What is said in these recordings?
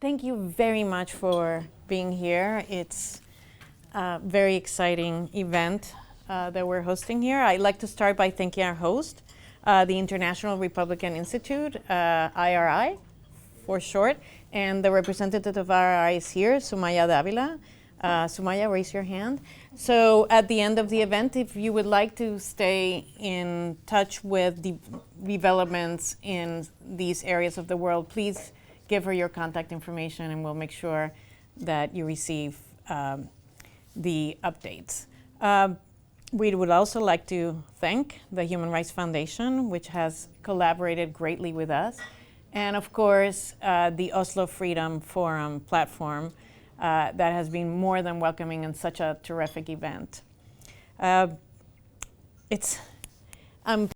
Thank you very much for being here. It's a very exciting event that we're hosting here. I'd like to start by thanking our host, the International Republican Institute, IRI for short, and the representative of IRI is here, Sumaya Davila. Sumaya, raise your hand. So at the end of the event, if you would like to stay in touch with the developments in these areas of the world, please give her your contact information and we'll make sure that you receive the updates. We would also like to thank the Human Rights Foundation, which has collaborated greatly with us, and of course the Oslo Freedom Forum platform that has been more than welcoming in such a terrific event. I'm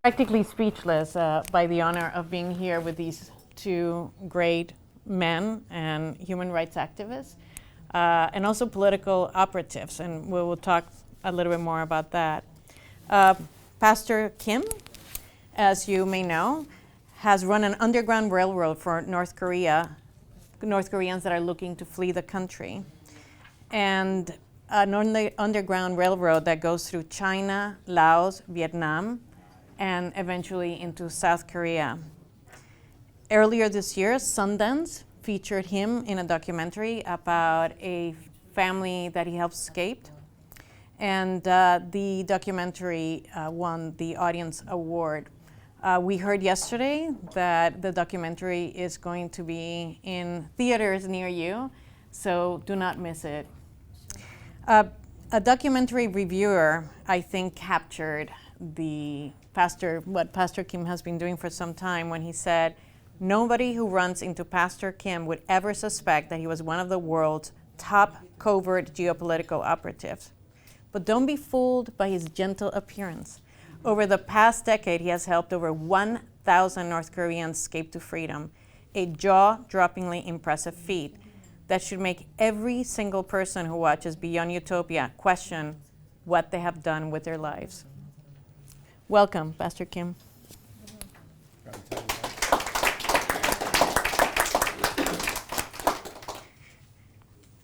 practically speechless by the honor of being here with these two great men and human rights activists, and also political operatives, and we will talk a little bit more about that. Pastor Kim, as you may know, has run an underground railroad for North Koreans that are looking to flee the country, and an underground railroad that goes through China, Laos, Vietnam, and eventually into South Korea. Earlier this year, Sundance featured him in a documentary about a family that he helped escape. And the documentary won the Audience Award. We heard yesterday that the documentary is going to be in theaters near you, so do not miss it. A documentary reviewer, I think, captured what Pastor Kim has been doing for some time when he said, "Nobody who runs into Pastor Kim would ever suspect that he was one of the world's top covert geopolitical operatives. But don't be fooled by his gentle appearance. Over the past decade, he has helped over 1,000 North Koreans escape to freedom, a jaw-droppingly impressive feat that should make every single person who watches Beyond Utopia question what they have done with their lives." Welcome, Pastor Kim.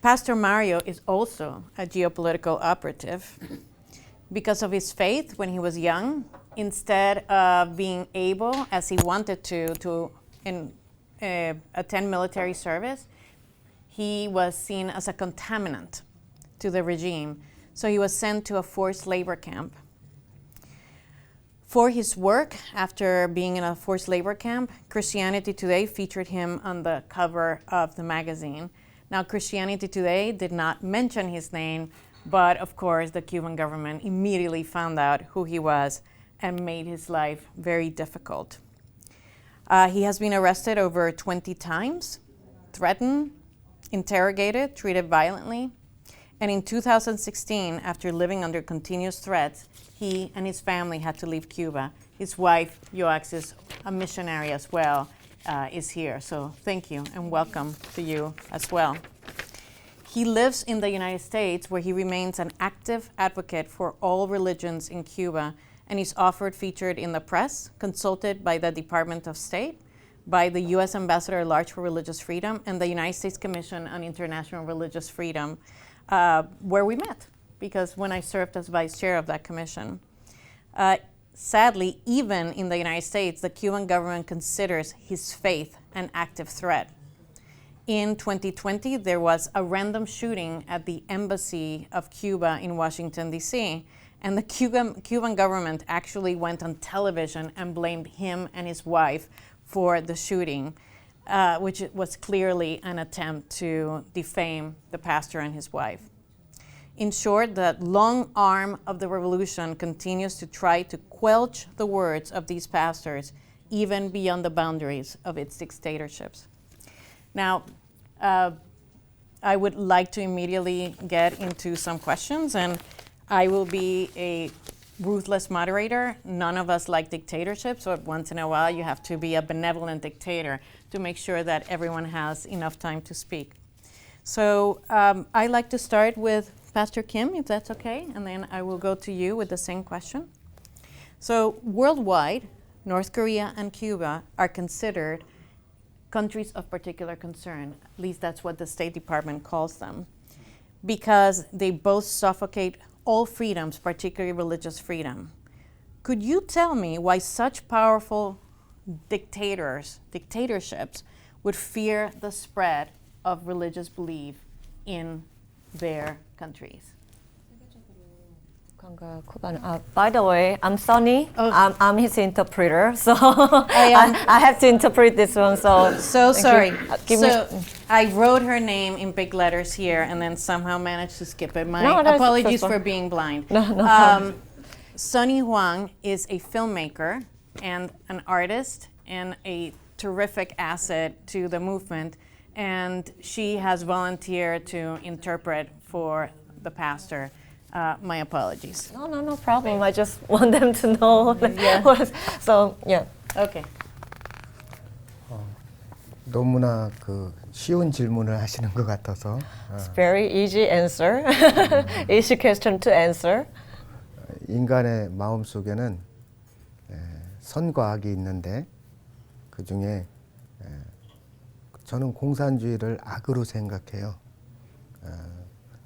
Pastor Mario is also a geopolitical operative. Because of his faith when he was young, instead of being able, as he wanted to attend military service, he was seen as a contaminant to the regime. So he was sent to a forced labor camp. For his work, after being in a forced labor camp, Christianity Today featured him on the cover of the magazine. Now, Christianity Today did not mention his name, but of course the Cuban government immediately found out who he was and made his life very difficult. He has been arrested over 20 times, threatened, interrogated, treated violently, and in 2016, after living under continuous threats, he and his family had to leave Cuba. His wife, Yoaxis, a missionary as well, is here. So thank you and welcome to you as well. He lives in the United States, where he remains an active advocate for all religions in Cuba, and is often featured in the press, consulted by the Department of State, by the U.S. Ambassador at Large for Religious Freedom, and the United States Commission on International Religious Freedom, where we met, because when I served as vice chair of that commission. Sadly, even in the United States, the Cuban government considers his faith an active threat. In 2020, there was a random shooting at the embassy of Cuba in Washington, D.C., and the Cuban government actually went on television and blamed him and his wife for the shooting, which was clearly an attempt to defame the pastor and his wife. In short, the long arm of the revolution continues to try to quench the words of these pastors, even beyond the boundaries of its dictatorships. Now, I would like to immediately get into some questions, and I will be a ruthless moderator. None of us like dictatorships, so once in a while you have to be a benevolent dictator to make sure that everyone has enough time to speak. So I'd like to start with Pastor Kim, if that's okay, and then I will go to you with the same question. So worldwide, North Korea and Cuba are considered countries of particular concern. At least that's what the State Department calls them, because they both suffocate all freedoms, particularly religious freedom. Could you tell me why such powerful dictatorships would fear the spread of religious belief in their countries? By the way, I'm Sunny. Oh. I'm his interpreter, so I have to interpret this one. So sorry. I wrote her name in big letters here, and then somehow managed to skip it. My apologies for being blind. No. Sunny Huang is a filmmaker and an artist and a terrific asset to the movement, and she has volunteered to interpret for the pastor. My apologies. No problem. I just want them to know. So, yeah. Okay. 너무나 쉬운 질문을 하시는 것 같아서. It's very easy answer. Easy question to answer. 인간의 마음 속에는 선과 악이 있는데 그 중에 저는 공산주의를 악으로 생각해요.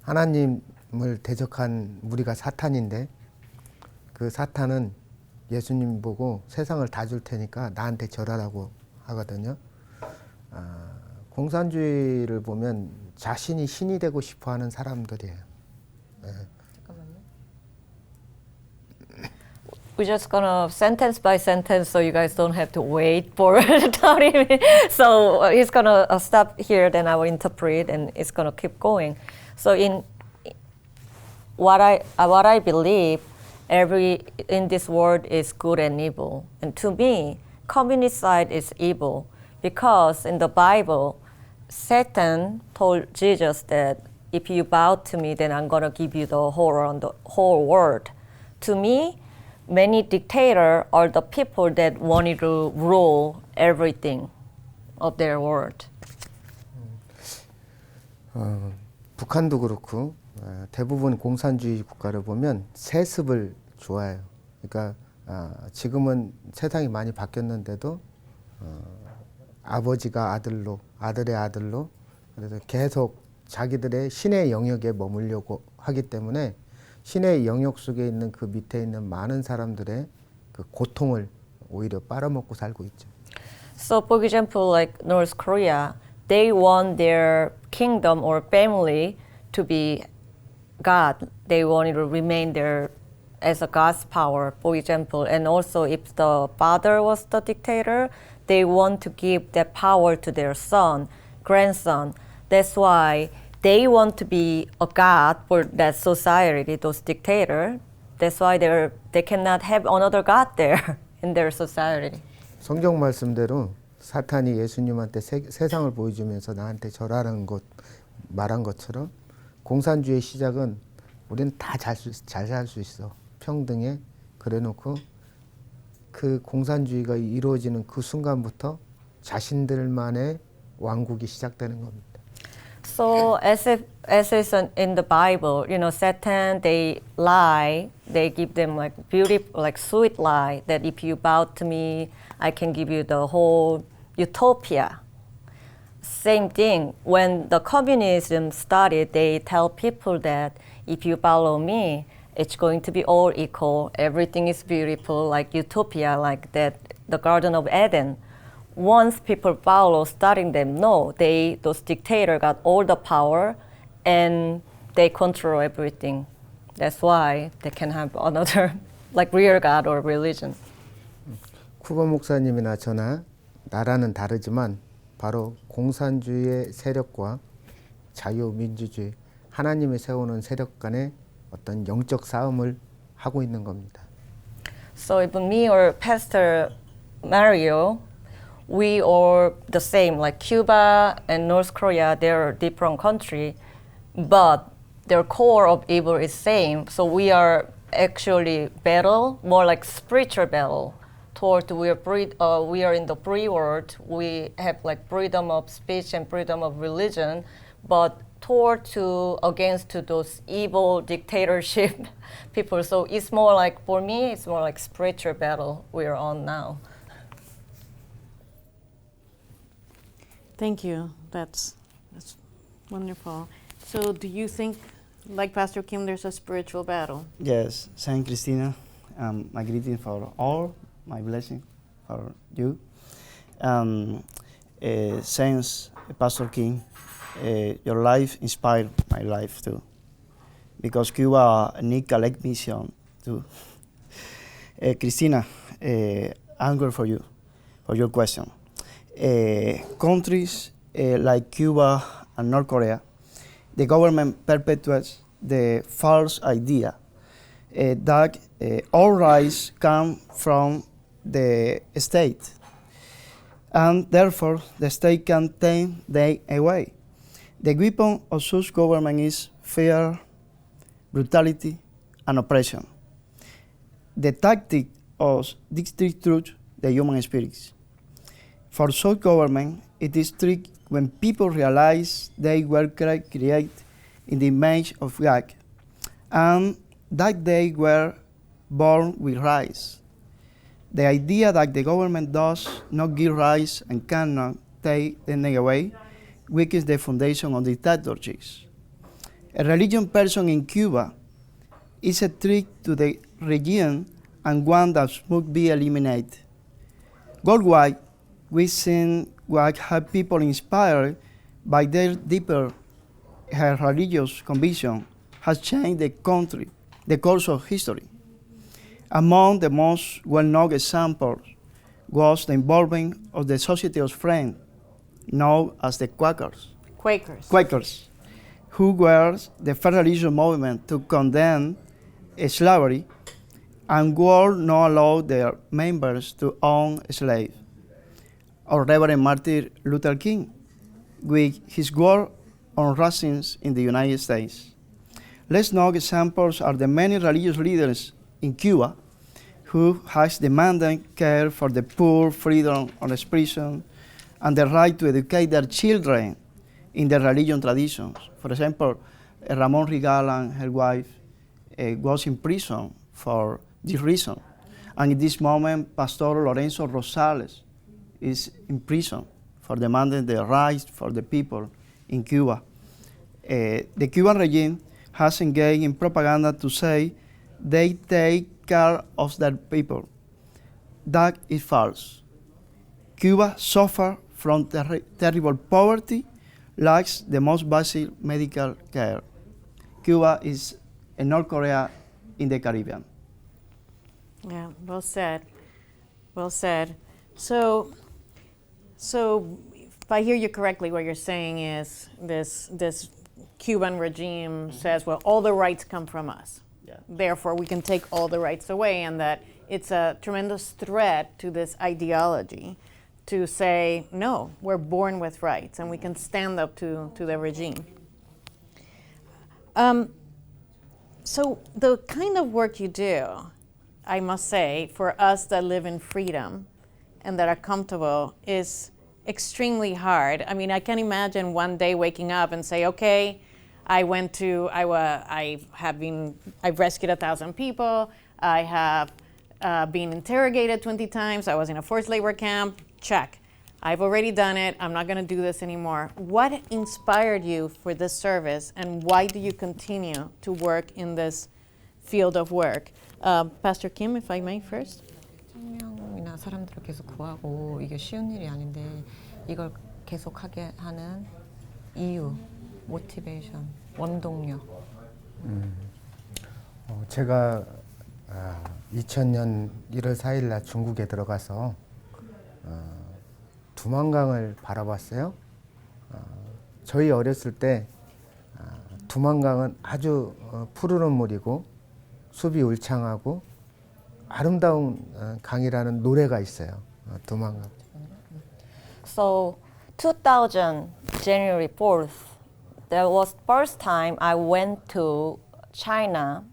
하나님을 대적한 무리가 사탄인데 그 사탄은 예수님 보고 세상을 다 줄 테니까 나한테 절하라고 하거든요. 공산주의를 보면 자신이 신이 되고 싶어하는 사람들이에요. We're just gonna sentence by sentence, so you guys don't have to wait for 30 minutes. So he's gonna stop here, then I will interpret, and it's gonna keep going. So in what I believe, in this world is good and evil, and to me, communist side is evil, because in the Bible, Satan told Jesus that if you bow to me, then I'm gonna give you the whole world. To me, many dictators are the people that wanted to rule everything of their world. 북한도 그렇고 대부분 공산주의 국가를 보면 세습을 좋아해요. 그러니까 지금은 세상이 많이 바뀌었는데도 아버지가 아들로, 아들의 아들로, 그래서 계속 자기들의 신의 영역에 머물려고 하기 때문에 신의 영역 속에 있는 그 밑에 있는 많은 사람들의 그 고통을 오히려 빨아먹고 살고 있죠. So, for example, like North Korea, they want their kingdom or family to be God. They wanted to remain there as a God's power, for example. And also, if the father was the dictator, they want to give that power to their son, grandson. That's why they want to be a god for that society, those dictators. That's why they cannot have another god there in their society. 성경 말씀대로 사탄이 예수님한테 세상을 보여주면서 나한테 절하라는 것 말한 것처럼 공산주의의 시작은 우리는 다 잘 살 수 있어. 평등해. 그래놓고 그 공산주의가 이루어지는 그 순간부터 자신들만의 왕국이 시작되는 겁니다. So as is in the Bible, Satan, they lie. They give them like beautiful, like sweet lie that if you bow to me, I can give you the whole utopia. Same thing. When the communism started, they tell people that if you follow me, it's going to be all equal. Everything is beautiful, like utopia, like that, the Garden of Eden. Once people follow, starting them, no, those dictators got all the power and they control everything. That's why they can have another, like real God or religion. 쿠바 목사님이나 저나 나라는 다르지만 바로 공산주의의 세력과 자유민주주의, 하나님이 세우는 세력 간의 어떤 영적 싸움을 하고 있는 겁니다. So even me or Pastor Mario, we are the same, like Cuba and North Korea, they're different country, but their core of evil is same. So we are actually battle, more like spiritual battle. Toward we are in the free world. We have like freedom of speech and freedom of religion, but against those evil dictatorship people. So it's more like, for me, it's more like spiritual battle we're on now. Thank you. That's wonderful. So, do you think, like Pastor Kim, there's a spiritual battle? Yes, Saint Christina, my greeting for all, my blessing for you. Saints, Pastor King, your life inspired my life too, because Cuba need collect mission too. Christina, answer for you, for your question. Countries like Cuba and North Korea, the government perpetuates the false idea that all rights come from the state, and therefore the state can take them away. The weapon of such government is fear, brutality, and oppression. The tactic of destruct the human spirits. For such government, it is trick when people realize they were created in the image of God, and that they were born with rights. The idea that the government does not give rights and cannot take them away weakens the foundation of dictatorships. A religious person in Cuba is a threat to the region and one that must be eliminated. Worldwide, we see what have people inspired by their deeper religious conviction has changed the country, the course of history. Among the most well-known examples was the involvement of the Society of Friends, known as the Quakers. Quakers, who were the first religious movement to condemn slavery and would not allow their members to own slaves. Or Reverend Martin Luther King, with his work on racism in the United States. Less known examples are the many religious leaders in Cuba who has demanded care for the poor, freedom of expression, and the right to educate their children in their religion traditions. For example, Ramon Rigal and her wife was in prison for this reason. And in this moment, Pastor Lorenzo Rosales is in prison for demanding the rights for the people in Cuba. The Cuban regime has engaged in propaganda to say they take care of their people. That is false. Cuba suffers from terrible poverty, lacks the most basic medical care. Cuba is a North Korea in the Caribbean. Yeah, well said. Well said. So if I hear you correctly, what you're saying is this Cuban regime says, well, all the rights come from us. Yeah. Therefore, we can take all the rights away, and that it's a tremendous threat to this ideology to say, no, we're born with rights, and we can stand up to the regime. So the kind of work you do, I must say, for us that live in freedom and that are comfortable is extremely hard. I mean, I can imagine one day waking up and say, okay, I've rescued 1,000 people, I have been interrogated 20 times, I was in a forced labor camp, check. I've already done it, I'm not gonna do this anymore. What inspired you for this service, and why do you continue to work in this field of work? Pastor Kim, if I may first. 청년이나 사람들을 계속 구하고 이게 쉬운 일이 아닌데 이걸 계속하게 하는 이유, 모티베이션, 원동력. 제가 2000년 1월 4일 날 중국에 들어가서 두만강을 바라봤어요. 저희 어렸을 때 두만강은 아주 푸르른 물이고 숲이 울창하고 아름다운 강이라는 노래가 있어요. 두만강. So 2000 January 4th, that was first time I went to China,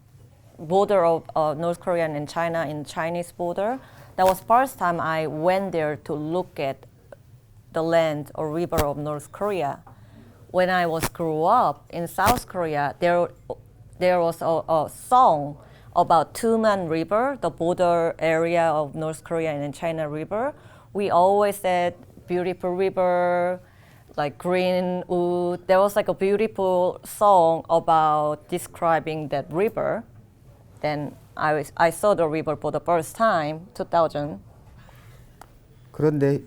border of North Korea and China, in Chinese border. That was first time I went there to look at the land or river of North Korea. When I was grew up in South Korea, there was a song about Tuman River, the border area of North Korea and China River. We always said beautiful river, like green wood. There was like a beautiful song about describing that river. Then I saw the river for the first time, 2000. 그런데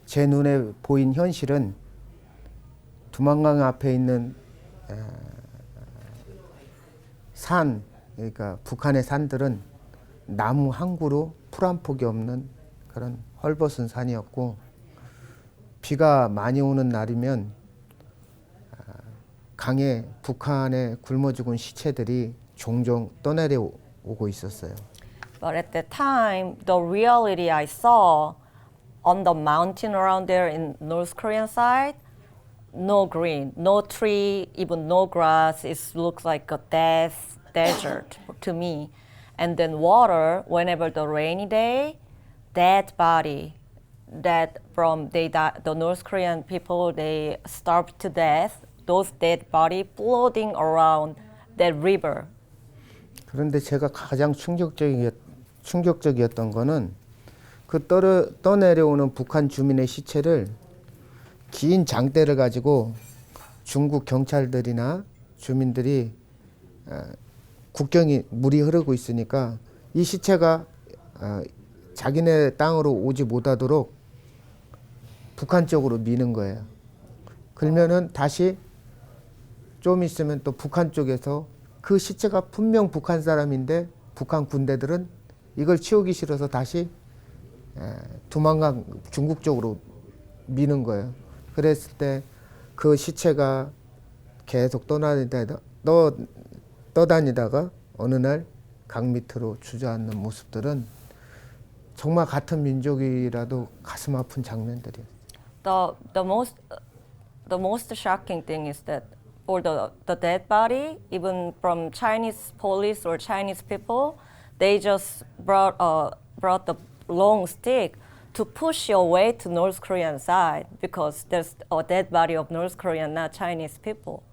제 눈에 보인 현실은 두만강 앞에 있는 산, 그러니까 북한의 산들은 나무 한 그루 풀 한 폭이 없는 그런 헐벗은 산이었고, 비가 많이 오는 날이면 강에 북한의 굶어 죽은 시체들이 종종 떠내려 오고 있었어요. But at that time, the reality I saw on the mountain around there in North Korean side, no green, no tree, even no grass. It looks like a desert to me. And then water, whenever the rainy day, dead body, that from the North Korean people, they starved to death. Those dead body floating around that river. 그런데 제가 가장 충격적이었던 거는 그 떠내려오는 북한 주민의 시체를 긴 장대를 가지고 중국 경찰들이나 주민들이 국경이 물이 흐르고 있으니까 이 시체가 자기네 땅으로 오지 못하도록 북한 쪽으로 미는 거예요. 그러면은 다시 좀 있으면 또 북한 쪽에서 그 시체가 분명 북한 사람인데 북한 군대들은 이걸 치우기 싫어서 다시 두만강 중국 쪽으로 미는 거예요. 그랬을 때 그 시체가 계속 떠다니다가 어느 날 강 밑으로 주저앉는 모습들은 정말 같은 민족이라도 가슴 아픈 장면들이에요. The most shocking thing is that for the dead body, even from Chinese police or Chinese people, they just brought the long stick to push your way to North Korean side because there's a dead body of North Korean, not Chinese people.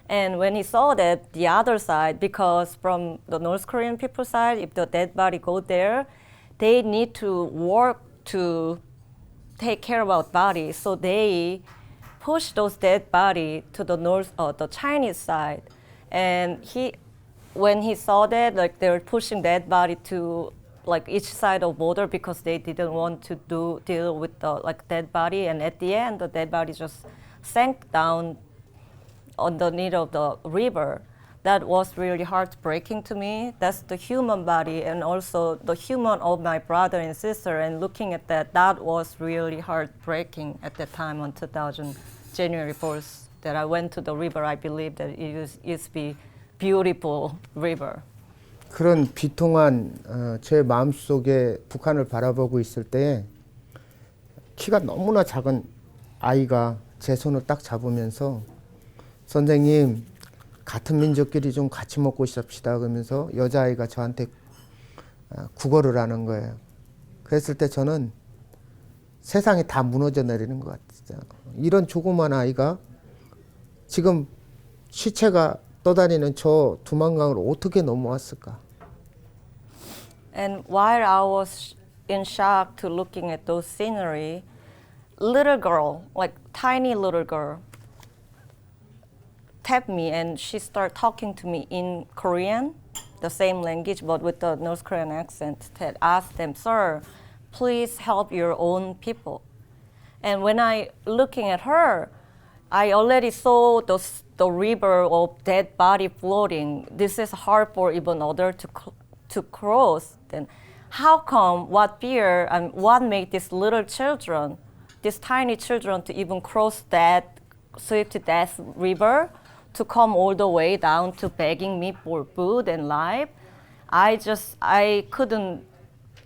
And when he saw that the other side, because from the North Korean people side, if the dead body go there, they need to work to take care about body. So they push those dead body to the the Chinese side. And when he saw that, like they were pushing dead body to like each side of border because they didn't want to deal with the like dead body. And at the end, the dead body just sank down underneath of the river. That was really heartbreaking to me. That's the human body and also the human of my brother and sister. And looking at that was really heartbreaking at that time on 2000, January 4th, that I went to the river. I believe that it used to be beautiful river. 그런 비통한 제 마음속에 북한을 바라보고 있을 때 키가 너무나 작은 아이가 제 손을 딱 잡으면서 선생님 같은 민족끼리 좀 같이 먹고 삽시다 그러면서 여자아이가 저한테 국어를 하는 거예요. 그랬을 때 저는 세상이 다 무너져 내리는 것 같아요. 이런 조그만 아이가 지금 시체가 떠다니는 저 두만강을 어떻게 넘어왔을까? And while I was in shock to looking at those scenery, little girl, like tiny little girl, tapped me and she started talking to me in Korean, the same language but with the North Korean accent, that asked them, "Sir, please help your own people." And when I looking at her, I already saw the river of dead body floating. This is hard for even other to cross. Then how come, what fear and what made these little children, these tiny children to even cross that swift to death river to come all the way down to begging me for food and life? I couldn't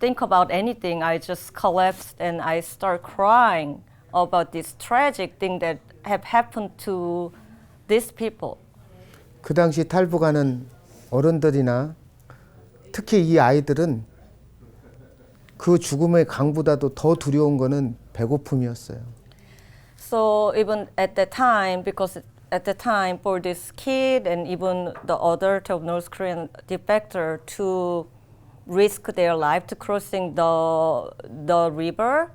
think about anything. I just collapsed and I start crying about this tragic thing that have happened to these people. 그 당시 탈북하는 어른들이나 특히 이 아이들은 그 죽음의 강보다도 더 두려운 거는 배고픔이었어요. So even at that time, because at the time for this kid and even the other of North Korean defector to risk their life to crossing the river,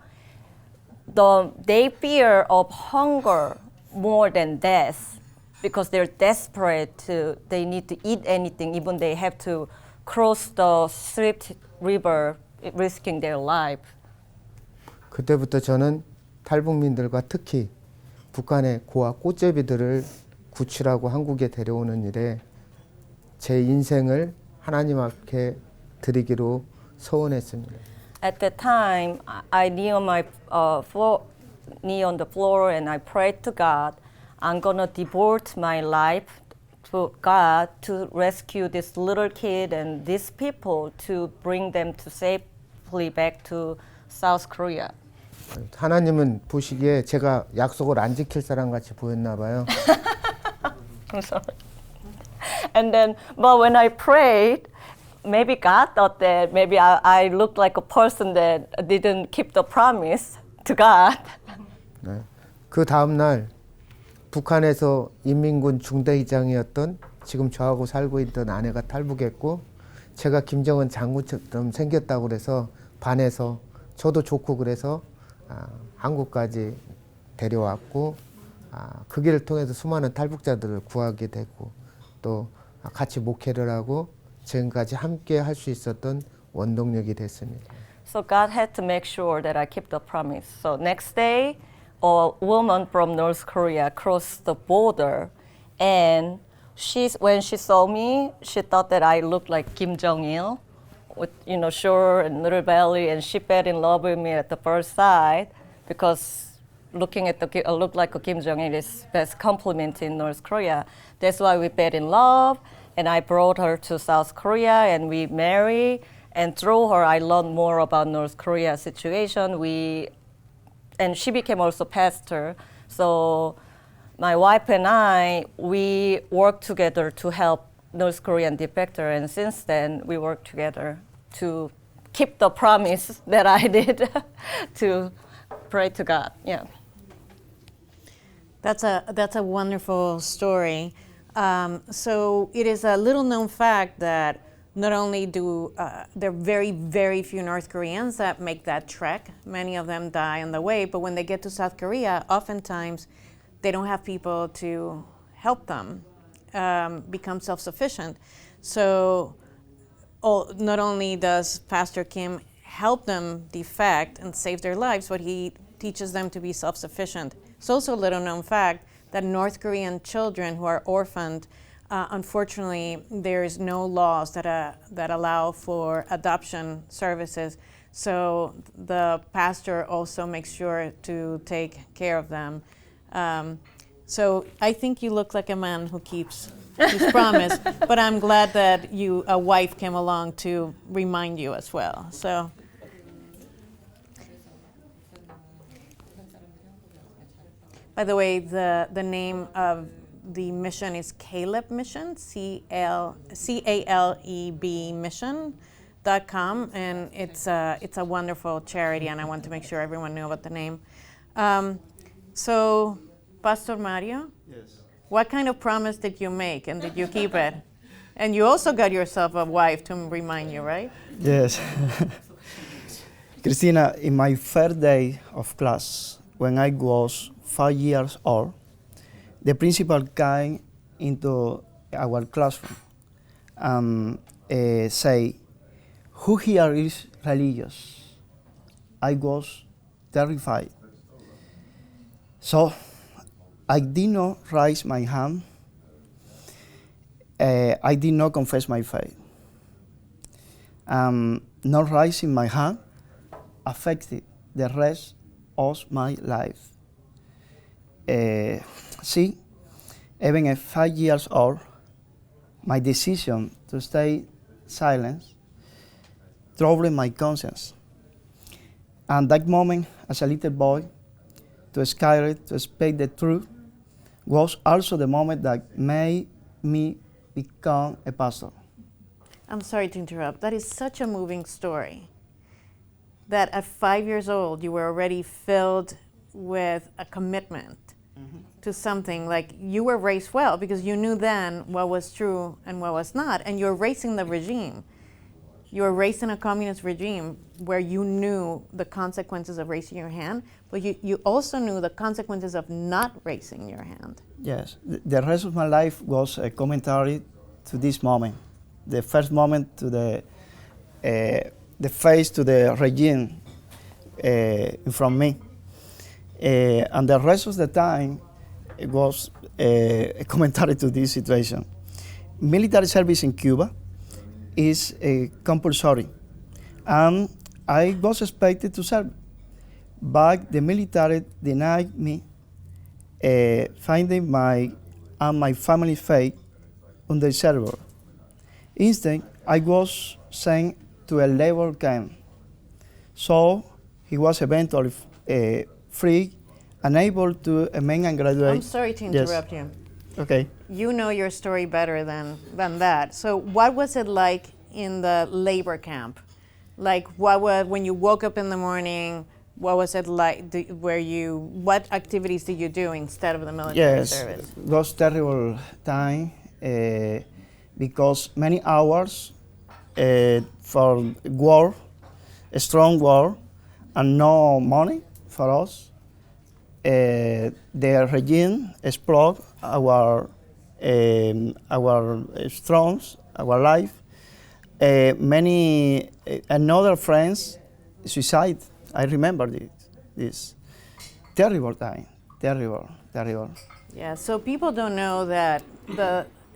they fear of hunger more than death because they're desperate they need to eat anything, even they have to cross the Swift River, risking their life. 그때부터 저는 탈북민들과 특히 북한의 고아 꽃제비들을 구출하고 한국에 데려오는 일에 제 인생을 하나님 앞에 드리기로 서원했습니다. At that time, I knee on my knee on the floor and I prayed to God, I'm gonna devote my life to God to rescue this little kid and these people to bring them to safely back to South Korea. 하나님은 보시기에 제가 약속을 안 지킬 사람 같이 보였나 봐요. I'm sorry. And then, but when I prayed, maybe God thought that maybe I looked like a person that didn't keep the promise to God. 네. 그 다음 날 북한에서 인민군 중대의장이었던 지금 저하고 살고 있던 아내가 탈북했고 제가 김정은 장군처럼 생겼다고 그래서 반해서 저도 좋고 그래서 한국까지 데려왔고 그 길을 통해서 수많은 탈북자들을 구하게 됐고 또 같이 목회를 하고 지금까지 함께 할 수 있었던 원동력이 됐습니다. So God had to make sure that I keep the promise. So next day, a woman from North Korea crossed the border, and when she saw me, she thought that I looked like Kim Jong-il, with short and little belly, and she fell in love with me at the first sight because looking at look like a Kim Jong-il is best compliment in North Korea. That's why we fell in love, and I brought her to South Korea, and we married. And through her, I learned more about North Korea situation. And she became also pastor. So my wife and I, we worked together to help North Korean defector. And since then, we work together to keep the promise that I did to pray to God. Yeah. That's a wonderful story. So it is a little known fact that not only do there are very, very few North Koreans that make that trek. Many of them die on the way, but when they get to South Korea, oftentimes they don't have people to help them become self-sufficient. So not only does Pastor Kim help them defect and save their lives, but he teaches them to be self-sufficient. It's also a little known fact that North Korean children who are orphaned, unfortunately, there is no laws that allow for adoption services. So the pastor also makes sure to take care of them. So I think you look like a man who keeps his promise, but I'm glad that a wife came along to remind you as well. So. By the way, the name of the mission is Caleb Mission, CALEB mission.com, and it's a wonderful charity, and I want to make sure everyone knew about the name. So, Pastor Mario, Yes. what kind of promise did you make, and did you keep it? And you also got yourself a wife to remind you, right? Yes. Christina, in my first day of class, when I was 5 years old, the principal came into our classroom and say, "Who here is religious?" I was terrified. So I did not raise my hand. I did not confess my faith. Not raising my hand affected the rest of my life. See, even at 5 years old, my decision to stay silent troubled my conscience. And that moment, as a little boy, to scared to speak the truth, was also the moment that made me become a pastor. I'm sorry to interrupt. That is such a moving story. That at 5 years old, you were already filled with a commitment to something. Like, you were raised well because you knew then what was true and what was not, and you're raising the regime. You were raised in a communist regime, where you knew the consequences of raising your hand, but you also knew the consequences of not raising your hand. Yes, the rest of my life was a commentary to this moment. The first moment to the face to the regime in front of me. And the rest of the time, it was a commentary to this situation. Military service in Cuba is compulsory, and I was expected to serve, but the military denied me finding my and my family's fate on the server. Instead, I was sent to a labor camp. So he was eventually free and able to remain and graduate. I'm sorry to interrupt you. Okay. You know your story better than that. So what was it like in the labor camp? Like when you woke up in the morning, what was it like? What activities did you do instead of the military service? Yes, it was terrible time because many hours for war, a strong war, and no money for us. The regime explored our strongs, our life. Many another friends suicide. I remember this terrible time, terrible. Yeah, so people don't know that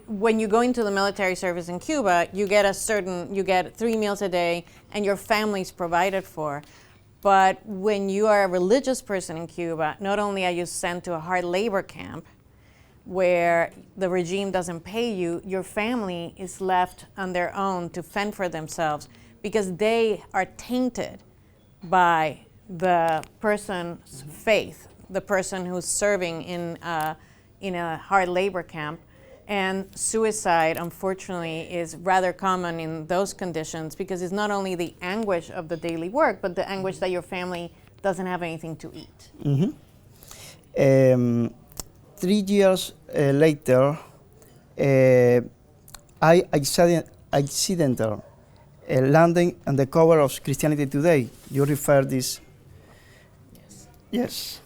when you go into the military service in Cuba, you get 3 meals a day and your family's provided for. But when you are a religious person in Cuba, not only are you sent to a hard labor camp where the regime doesn't pay you, your family is left on their own to fend for themselves because they are tainted by the person's faith, the person who's serving in a hard labor camp. And suicide, unfortunately, is rather common in those conditions because it's not only the anguish of the daily work, but the anguish that your family doesn't have anything to eat. Mm-hmm. 3 years later, I accidental landing on the cover of Christianity Today. You refer this? Yes.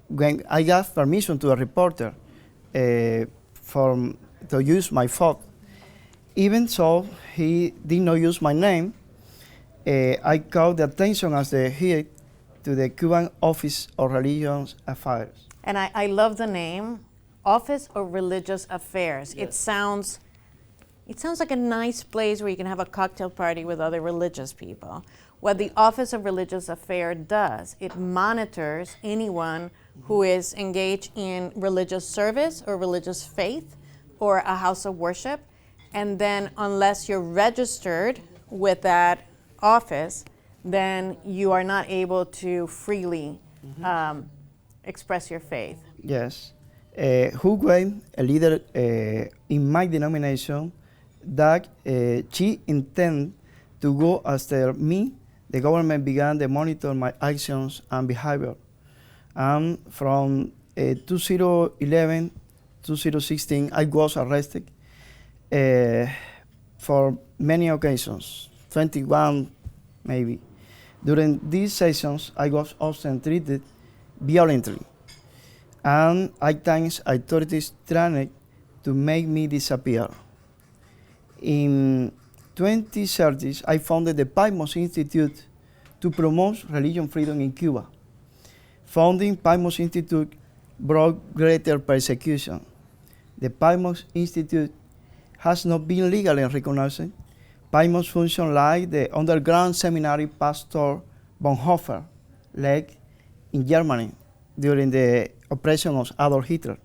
When I gave permission to a reporter to use my photo, even so he did not use my name, I called the attention as the head to the Cuban Office of Religious Affairs. And I love the name, Office of Religious Affairs. Yes. It sounds like a nice place where you can have a cocktail party with other religious people. What the Office of Religious Affairs does, it monitors anyone who is engaged in religious service or religious faith or a house of worship. And then unless you're registered with that office, then you are not able to freely express your faith. Yes. Hugway, a leader in my denomination, that she intended to go after me. The government began to monitor my actions and behavior. And from 2011 to 2016, I was arrested for many occasions, 21 maybe. During these sessions, I was often treated violently, and at times authorities tried to make me disappear. In 2030, I founded the Patmos Institute to promote religion freedom in Cuba. Founding Patmos Institute brought greater persecution. The Patmos Institute has not been legally recognized. Patmos functions like the underground seminary Pastor Bonhoeffer led in Germany during the oppression of Adolf Hitler.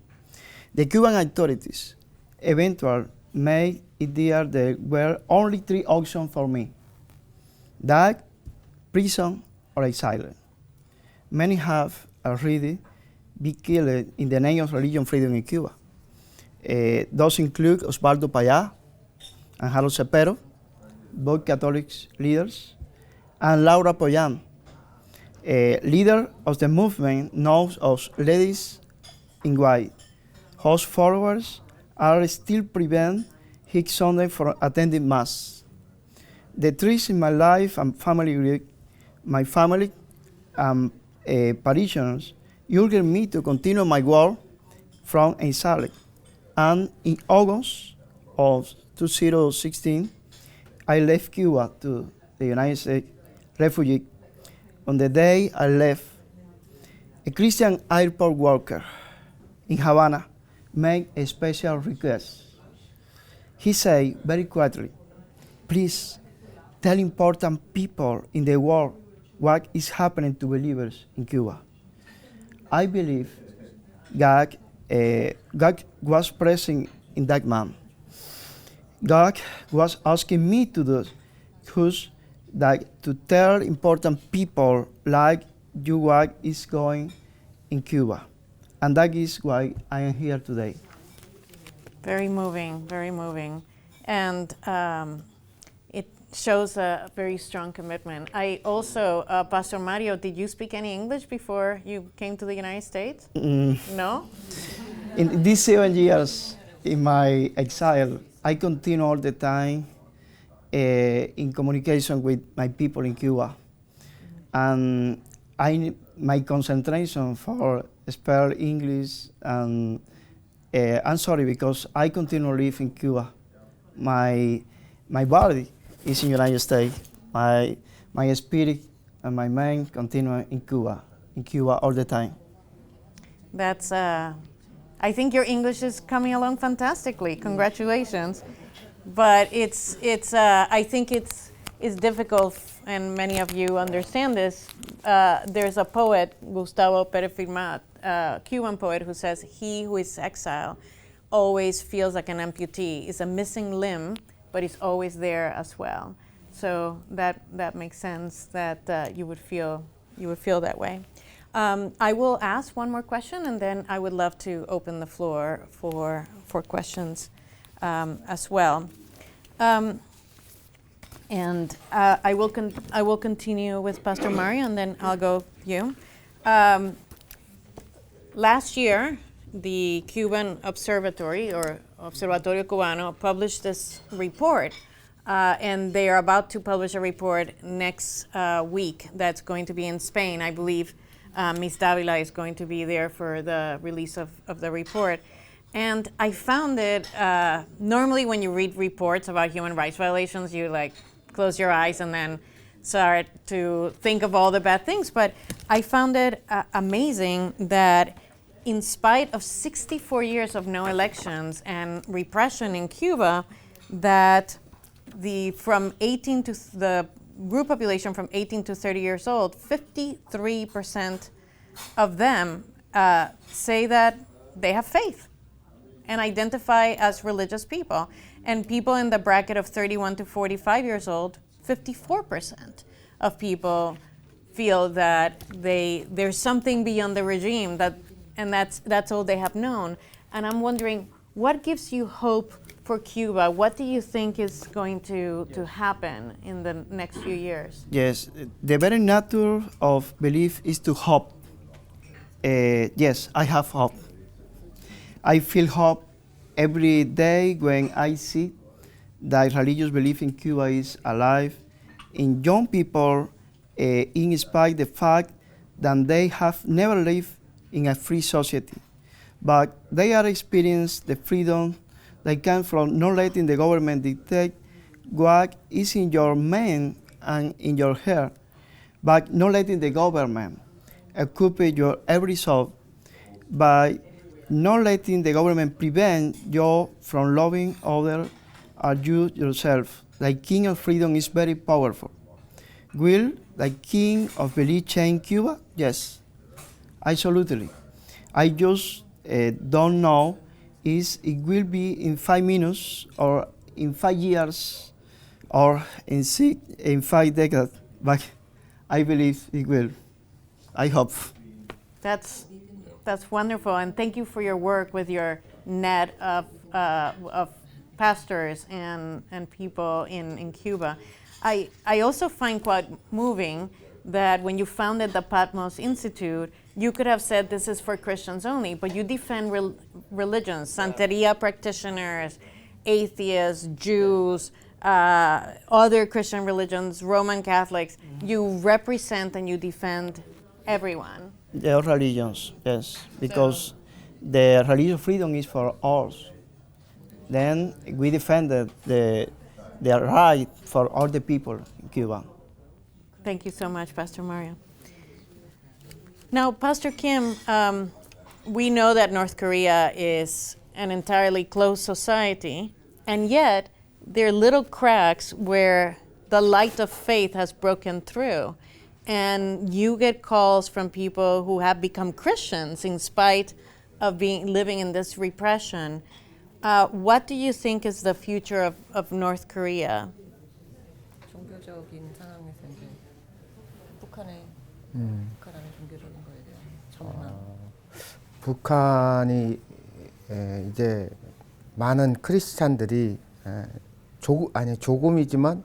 The Cuban authorities eventually made it clear there were only 3 options for me: death, prison, or exile. Many have already been killed in the name of religion freedom in Cuba. Those include Osvaldo Payá and Harold Cepero, both Catholic leaders, and Laura Poyam, leader of the movement known as Ladies in White, whose followers are still prevent each Sunday from attending Mass. The trees in my life and family, my family, parishioners, urged me to continue my work from exile. And in August of 2016, I left Cuba to the United States, refugee. On the day I left, a Christian airport worker in Havana made a special request. He said very quietly, please tell important people in the world what is happening to believers in Cuba. I believe God was present in that man. God was asking me to do to tell important people like you what is going in Cuba. And that is why I am here today. Very moving, very moving. And it shows a very strong commitment. I also, Pastor Mario, did you speak any English before you came to the United States? No? In these 7 years in my exile, I continue all the time in communication with my people in Cuba. And my concentration for spell English, and I'm sorry because I continue to live in Cuba. My body is in United States. My spirit and my mind continue in Cuba all the time. That's, I think your English is coming along fantastically. Congratulations. But I think it's difficult, and many of you understand this. There's a poet, Gustavo Pérez Firmat, Cuban poet, who says, he who is exiled always feels like an amputee. It's a missing limb, but it's always there as well. So that makes sense that you would feel that way. I will ask one more question, and then I would love to open the floor for questions as well. And I will continue with Pastor Mario, and then I'll go you. Last year, the Cuban Observatory, or Observatorio Cubano, published this report, and they are about to publish a report next week that's going to be in Spain. I believe Ms. Davila is going to be there for the release of the report. And I found it, normally when you read reports about human rights violations, you like close your eyes and then start to think of all the bad things. But I found it amazing that in spite of 64 years of no elections and repression in Cuba, that the group population from 18 to 30 years old, 53% of them say that they have faith and identify as religious people. And people in the bracket of 31 to 45 years old, 54% of people feel that there's something beyond the regime, and that's all they have known. And I'm wondering, what gives you hope for Cuba? What do you think is going to happen in the next few years? Yes, the very nature of belief is to hope. Yes, I have hope. I feel hope every day when I see that religious belief in Cuba is alive in young people, in spite of the fact that they have never lived in a free society. But they are experiencing the freedom that comes from not letting the government dictate what is in your mind and in your heart, but not letting the government occupy your every soul, by not letting the government prevent you from loving others or you yourself. Like King of Freedom is very powerful. Will the King of Belief change Cuba? Yes, absolutely. I just don't know if it will be in 5 minutes or in 5 years or in 5 decades, but I believe it will. I hope. That's wonderful, and thank you for your work with your net of pastors and people in Cuba. I also find quite moving that when you founded the Patmos Institute, you could have said this is for Christians only, but you defend religions, Santeria practitioners, atheists, Jews, other Christian religions, Roman Catholics, you represent and you defend everyone. The all religions, yes, because the religious freedom is for all. Then we defended the right for all the people in Cuba. Thank you so much, Pastor Mario. Now, Pastor Kim, we know that North Korea is an entirely closed society, and yet there are little cracks where the light of faith has broken through. And you get calls from people who have become Christians in spite of living in this repression. What do you think is the future of North Korea? 종교적인 상황에서 이제 북한의 종교적인 거에 대한 전망. 북한이 이제 많은 크리스찬들이 조금이지만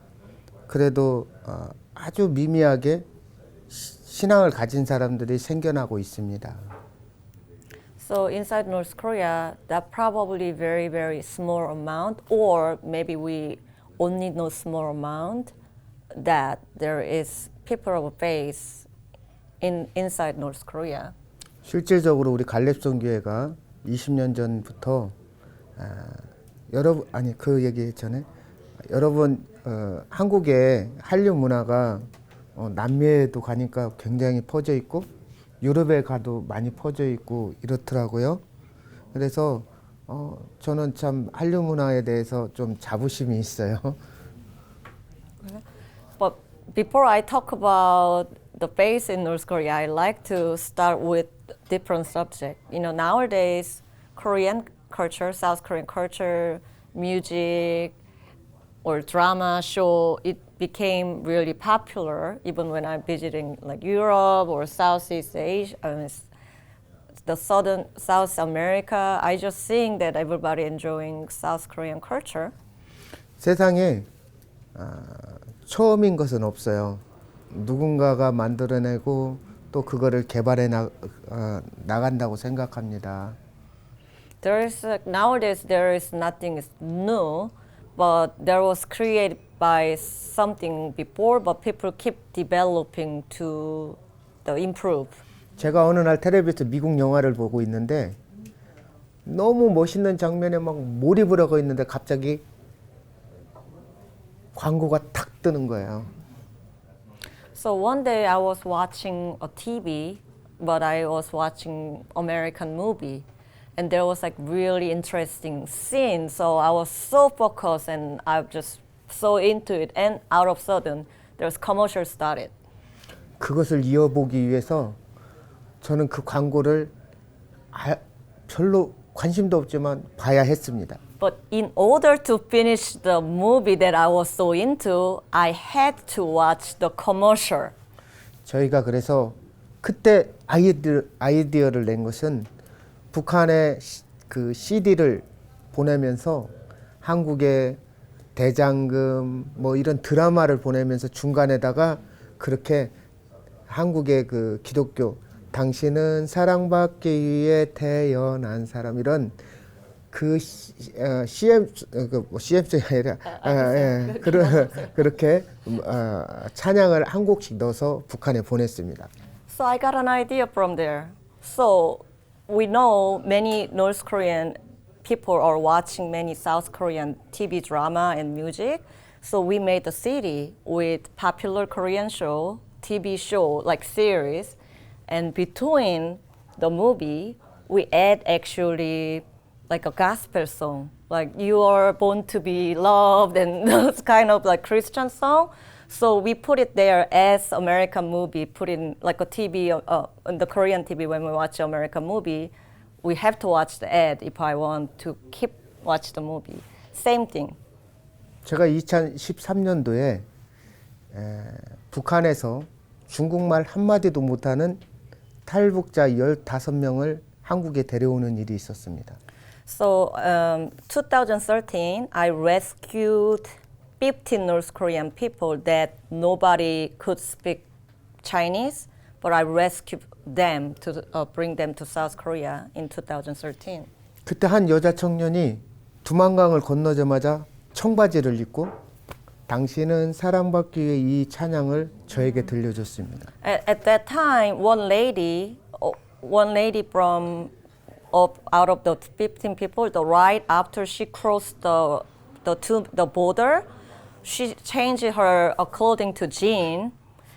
그래도 아주 미미하게 신앙을 가진 사람들이 생겨나고 있습니다. So inside North Korea, that probably very, very small amount, or maybe we only know small amount, that there is people of faith inside North Korea. 실질적으로 우리 갈렙성교회가 20년 전부터 그 얘기 전에 여러분 한국의 한류 문화가 남미에도 가니까 굉장히 퍼져 있고 유럽에 가도 많이 퍼져 있고 이렇더라고요. 그래서 저는 참 한류 문화에 대해서 좀 자부심이 있어요. But before I talk about the faith in North Korea, I like to start with different subject. You know, nowadays Korean culture, South Korean culture, music, or drama show, it became really popular even when I'm visiting like Europe or Southeast Asia, the South America. I just seeing that everybody enjoying South Korean culture. 세상에 처음인 것은 없어요. 누군가가 만들어내고 또 그거를 개발해 나간다고 생각합니다. Nowadays there is nothing new, but there was created by something before, but people keep developing to improve. 제가 어느 날 텔레비에서 미국 영화를 보고 있는데 너무 멋있는 장면에 막 몰입을 하고 있는데 갑자기 광고가 탁 뜨는 거예요. So one day I was watching a TV, but I was watching American movie, and there was like really interesting scene. So I was so focused, and I just so into it. And out of sudden, there's commercial started. 그것을 이어보기 위해서 저는 그 광고를 별로 관심도 없지만 봐야 했습니다. But in order to finish the movie that I was so into, I had to watch the commercial. 저희가 그래서 그때 아이디어를 낸 것은 북한에 그 CD를 보내면서 한국에 대장금 뭐 이런 드라마를 보내면서 중간에다가 그렇게 한국의 그 기독교 당신은 사랑받기 위해 태어난 사람 이런 그 CM송이 아니라 그렇게 찬양을 한 곡씩 넣어서 북한에 보냈습니다. So I got an idea from there. So we know many North Korean people are watching many South Korean TV drama and music. So we made a CD with popular Korean show, TV show, like series. And between the movie, we add actually like a gospel song, like you are born to be loved and those kind of like Christian song. So we put it there as American movie, put in like a TV, on the Korean TV when we watch American movie, we have to watch the ad if I want to keep watch the movie. Same thing. 제가 2013년도에 북한에서 중국말 한마디도 못하는 탈북자 15명을 한국에 데려오는 일이 있었습니다. So 2013, I rescued 15 North Korean people that nobody could speak Chinese, but I rescued them to bring them to South Korea in 2013. 그때 한 여자 청년이 두만강을 건너자마자 청바지를 입고 당신은 사랑받기 위해 이 찬양을 저에게 들려줬습니다. At that time, one lady from out of the 15 people, right after she crossed the border, she changed her clothing to jean,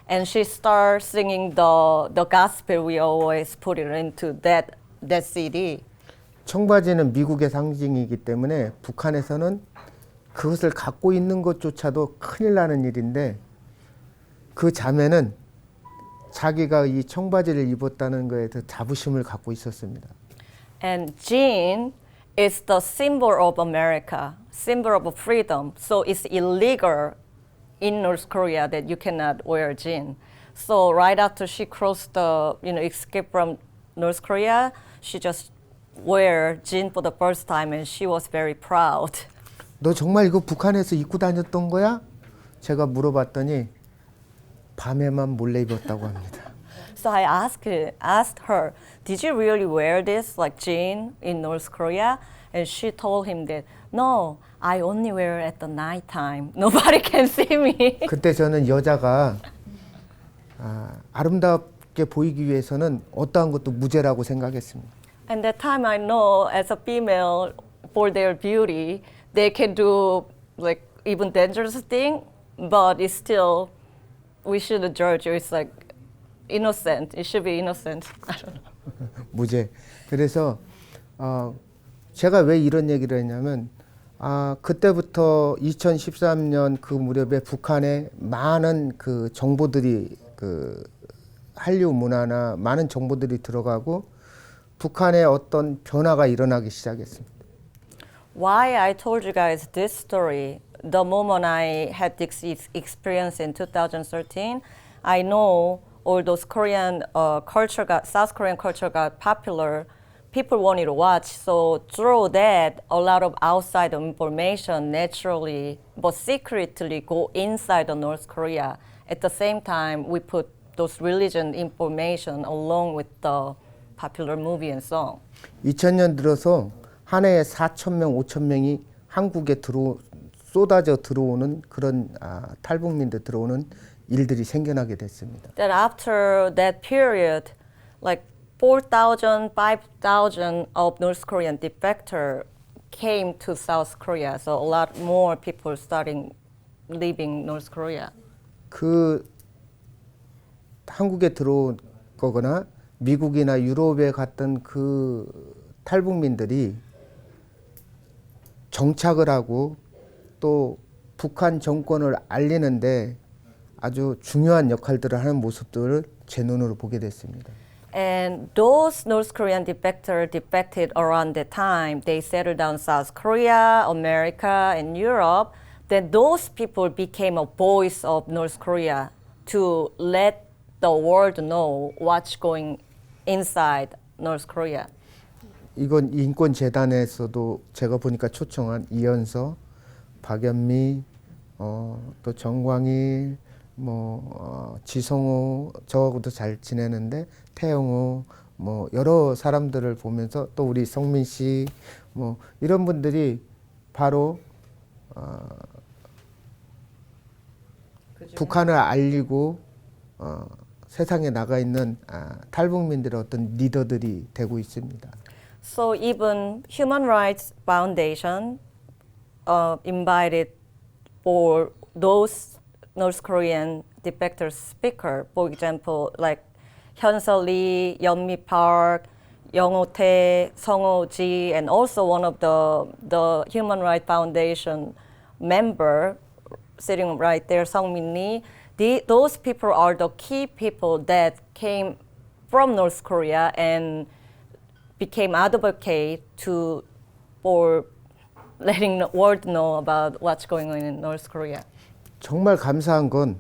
and she started singing the gospel. We always put it into that CD. 청바지는 미국의 상징이기 때문에 북한에서는 그것을 갖고 있는 것조차도 큰일 나는 일인데 그 자매는 자기가 이 청바지를 입었다는 거에 더 자부심을 갖고 있었습니다. And jean is the symbol of America, symbol of freedom. So it's illegal in North Korea that you cannot wear jean. So right after she crossed escaped from North Korea, she just wear jean for the first time, and she was very proud. 너 정말 이거 북한에서 입고 다녔던 거야? 제가 물어봤더니 밤에만 몰래 입었다고 합니다. So I asked her, did you really wear this like jean in North Korea? And she told him that, no, I only wear it at the night time. Nobody can see me. 그때 저는 여자가 아름답게 보이기 위해서는 어떠한 것도 무죄라고 생각했습니다. And that time I know as a female, for their beauty, they can do like even dangerous thing, but it's still, we shouldn't judge you. It's like innocent. It should be innocent. I don't know. 무죄. 그래서 제가 왜 이런 얘기를 했냐면 그때부터 2013년 그 무렵에 북한에 많은 그 정보들이 그 한류 문화나 많은 정보들이 들어가고 북한에 어떤 변화가 일어나기 시작했습니다. Why I told you guys this story, the moment I had this experience in 2013, I know all those South Korean culture got popular. People wanted to watch, so through that, a lot of outside information naturally, but secretly go inside of North Korea. At the same time, we put those religion information along with the popular movie and song. 2000년 들어서 한 해에 4,000명, 5,000명이 한국에 쏟아져 들어오는 그런 탈북민들 들어오는 일들이 생겨나게 됐습니다. That after that period, like 4,000, 5,000 of North Korean defectors came to South Korea. So a lot more people starting leaving North Korea. 그 한국에 들어온 거거나 미국이나 유럽에 갔던 그 탈북민들이 정착을 하고 또 북한 정권을 알리는데 아주 중요한 역할들을 하는 모습들을 제 눈으로 보게 됐습니다. And those North Korean defectors defected around that time. They settled down South Korea, America, and Europe. Then those people became a voice of North Korea to let the world know what's going inside North Korea. 이건 인권재단에서도 제가 보니까 초청한 이현서, 박연미, 또 정광일, 지성호, 저하고도 잘 지내는데 태영호, 여러 사람들을 보면서 또 우리 성민 씨, 이런 분들이 바로 북한을 알리고 세상에 나가 있는 탈북민들의 어떤 리더들이 되고 있습니다. So even Human Rights Foundation invited for those North Korean defector speaker, for example, like Hyunseo Lee, Yeonmi Park, Young-ho Tae, Song-ho Ji, and also one of the Human Rights Foundation member sitting right there, Sung-min Lee. Those people are the key people that came from North Korea and became advocate for letting the world know about what's going on in North Korea. 정말 감사한 건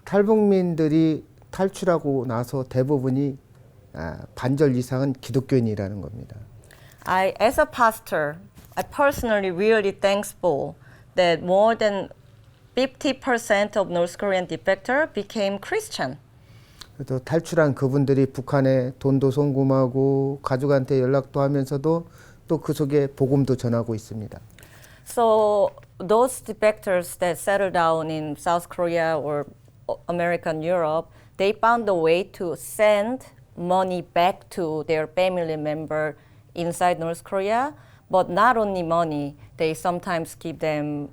탈북민들이 탈출하고 나서 대부분이 반절 이상은 기독교인이라는 겁니다. As a pastor, I personally really thankful that more than 50% of North Korean defectors became Christian. 또 탈출한 그분들이 북한에 돈도 송금하고 가족한테 연락도 하면서도 또 그 속에 복음도 전하고 있습니다. So those defectors that settle down in South Korea or American Europe, they found a way to send money back to their family member inside North Korea. But not only money, they sometimes give them,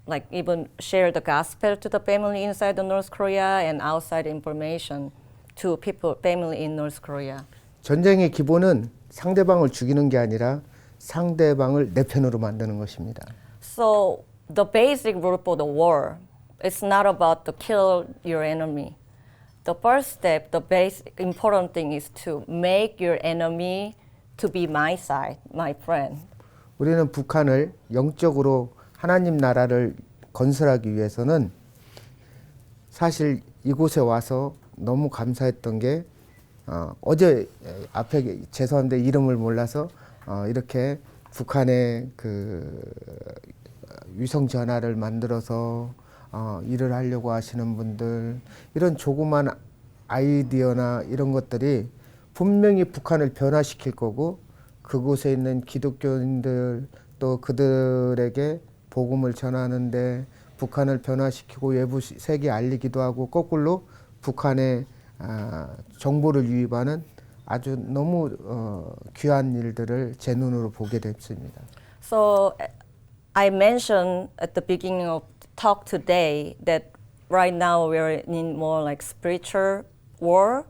like even share the gospel to the family inside the North Korea and outside information to people, family in North Korea. 전쟁의 기본은 상대방을 죽이는 게 아니라 상대방을 내 편으로 만드는 것입니다. So the basic rule for the war, it's not about to kill your enemy. The first step, the basic important thing is to make your enemy to be my side, my friend. 우리는 북한을 영적으로 하나님 나라를 건설하기 위해서는 사실 이곳에 와서 너무 감사했던 게 어제 앞에 죄송한데 이름을 몰라서 이렇게 북한의 그 위성 전화를 만들어서 일을 하려고 하시는 분들 이런 조그만 아이디어나 이런 것들이 분명히 북한을 변화시킬 거고 그곳에 있는 기독교인들 또 그들에게 복음을 전하는데 북한을 변화시키고 외부 세계에 알리기도 하고 거꾸로 북한의 정보를 유입하는 아주 너무 귀한 일들을 제 눈으로 보게 됐습니다. So I mentioned at the beginning of the talk today that right now we're in more like spiritual war.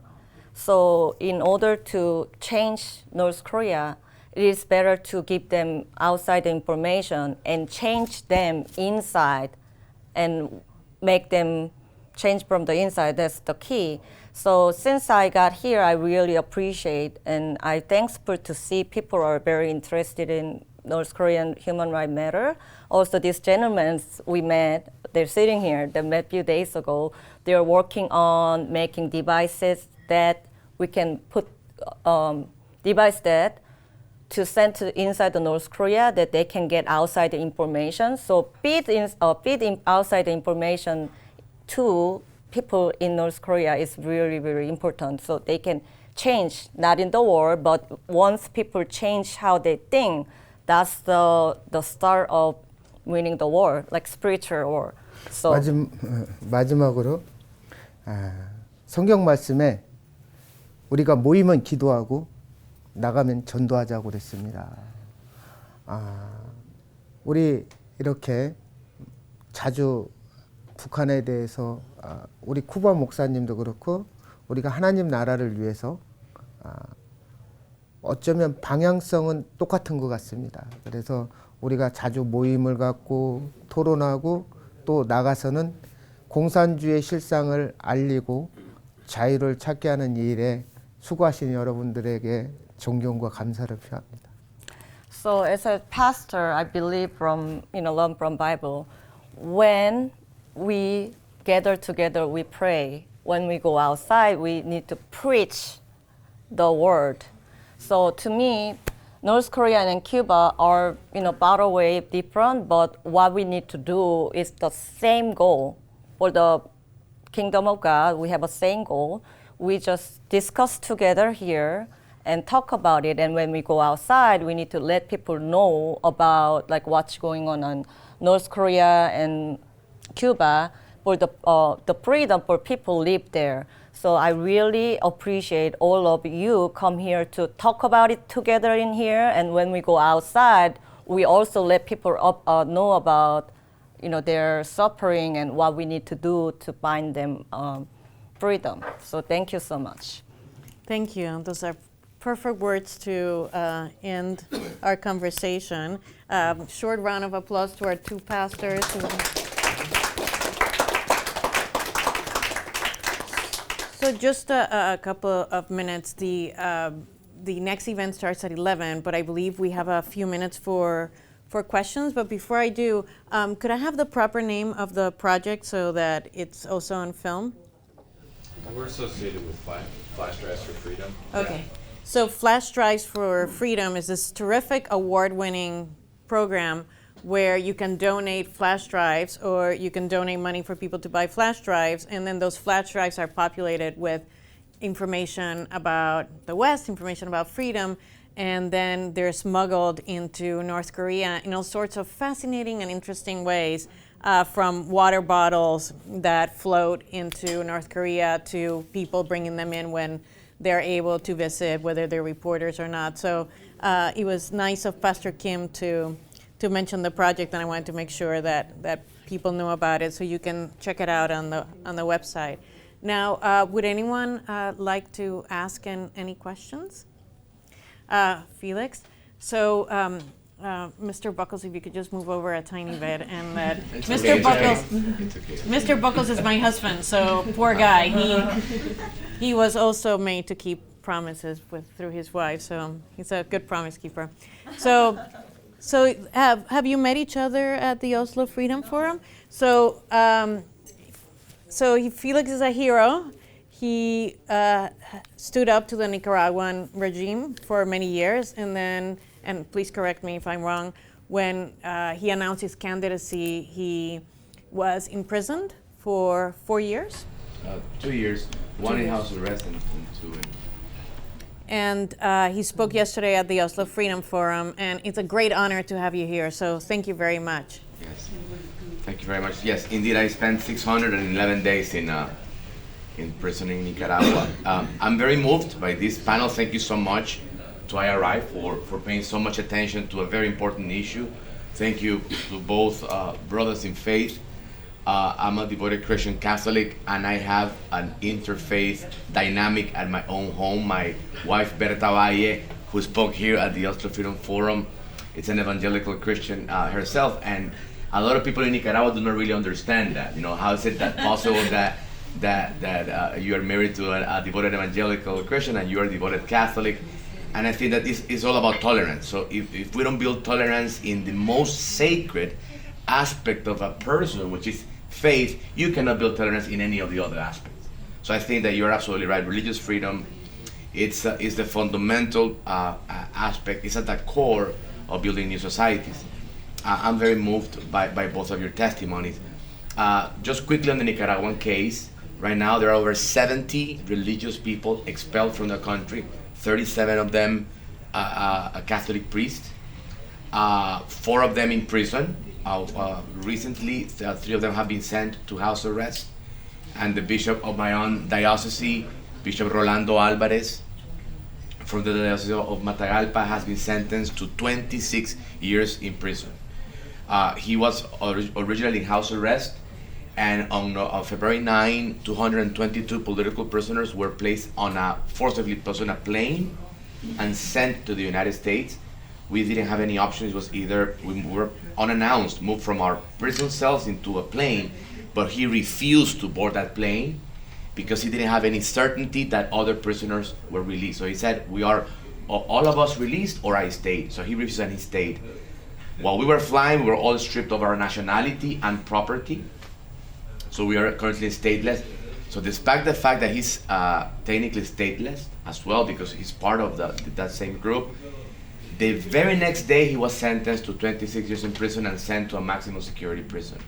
So in order to change North Korea, it is better to give them outside information and change them inside and make them change from the inside. That's the key. So since I got here, I really appreciate and I'm thankful to see people are very interested in North Korean human rights matter. Also, these gentlemen we met, they're sitting here, they met a few days ago. They're working on making devices that we can put device that to send to inside the North Korea that they can get outside the information. So feed outside the information to people in North Korea is really, very important. So they can change, not in the war, but once people change how they think, that's the start of winning the war, like spiritual war. So 마지막으로 성경 말씀에 우리가 모이면 기도하고 나가면 전도하자고 그랬습니다. 우리 이렇게 자주 북한에 대해서 우리 쿠바 목사님도 그렇고 우리가 하나님 나라를 위해서 어쩌면 방향성은 똑같은 것 같습니다. 그래서 우리가 자주 모임을 갖고 토론하고 또 나가서는 공산주의 실상을 알리고 자유를 찾게 하는 일에 수고하신 여러분들에게 존경과 감사를 표합니다. So as a pastor, I believe learn from Bible, when we gather together, we pray. When we go outside, we need to preach the word. So to me, North Korea and Cuba are, far away, different, but what we need to do is the same goal. For the kingdom of God, we have a same goal. We just discuss together here and talk about it. And when we go outside, we need to let people know about like what's going on in North Korea and Cuba for the freedom for people live there. So I really appreciate all of you come here to talk about it together in here. And when we go outside, we also let people know about their suffering and what we need to do to find them freedom. So thank you so much. Thank you. Those are perfect words to end our conversation. Short round of applause to our two pastors. So just a couple of minutes. The next event starts at 11, but I believe we have a few minutes for questions. But before I do, could I have the proper name of the project so that it's also on film? We're associated with Flash Drives for Freedom. Okay. So Flash Drives for Freedom is this terrific award-winning program where you can donate flash drives or you can donate money for people to buy flash drives, and then those flash drives are populated with information about the West, information about freedom, and then they're smuggled into North Korea in all sorts of fascinating and interesting ways, from water bottles that float into North Korea to people bringing them in when they're able to visit, whether they're reporters or not. So it was nice of Pastor Kim to mention the project, and I wanted to make sure that people knew about it, so you can check it out on the website. Now, would anyone like to ask any questions? Felix? So, Mr. Buckles, if you could just move over a tiny bit, and that Mr. Buckles, Mr. Buckles is my husband, so poor guy. He was also made to keep promises through his wife, so he's a good promise keeper. So have you met each other at the Oslo Freedom Forum? So Felix is a hero. He stood up to the Nicaraguan regime for many years, and then, and please correct me if I'm wrong, when he announced his candidacy, he was imprisoned for 4 years? 2 years, one in house arrest and two in. And he spoke yesterday at the Oslo Freedom Forum, and it's a great honor to have you here, so thank you very much. Yes, thank you very much. Yes, indeed, I spent 611 days in prison in Nicaragua. I'm very moved by this panel. Thank you so much to IRI for paying so much attention to a very important issue. Thank you to both brothers in faith. I'm a devoted Christian Catholic, and I have an interfaith dynamic at my own home. My wife, Berta Valle, who spoke here at the Oslo Freedom Forum, it's an evangelical Christian herself, and a lot of people in Nicaragua do not really understand that. You know, how is it that possible that you are married to a devoted evangelical Christian and you are a devoted Catholic? And I think that it's all about tolerance. So if we don't build tolerance in the most sacred aspect of a person, which is faith, you cannot build tolerance in any of the other aspects. So I think that you're absolutely right. Religious freedom, is the fundamental aspect. It's at the core of building new societies. I'm very moved by both of your testimonies. Just quickly on the Nicaraguan case, right now there are over 70 religious people expelled from the country, 37 of them a Catholic priest, 4 of them in prison. Recently, 3 of them have been sent to house arrest, and the bishop of my own diocese, Bishop Rolando Alvarez, from the diocese of Matagalpa, has been sentenced to 26 years in prison. He was originally in house arrest, and on February 9, 222 political prisoners were forcibly placed on a plane and sent to the United States. We didn't have any options. It was either we were unannounced, moved from our prison cells into a plane, but he refused to board that plane because he didn't have any certainty that other prisoners were released. So he said, we are all of us released, or I stayed. So he refused and he stayed. While we were flying, we were all stripped of our nationality and property. So we are currently stateless. So despite the fact that he's technically stateless as well, because he's part of that same group, the very next day he was sentenced to 26 years in prison and sent to a maximum security prison.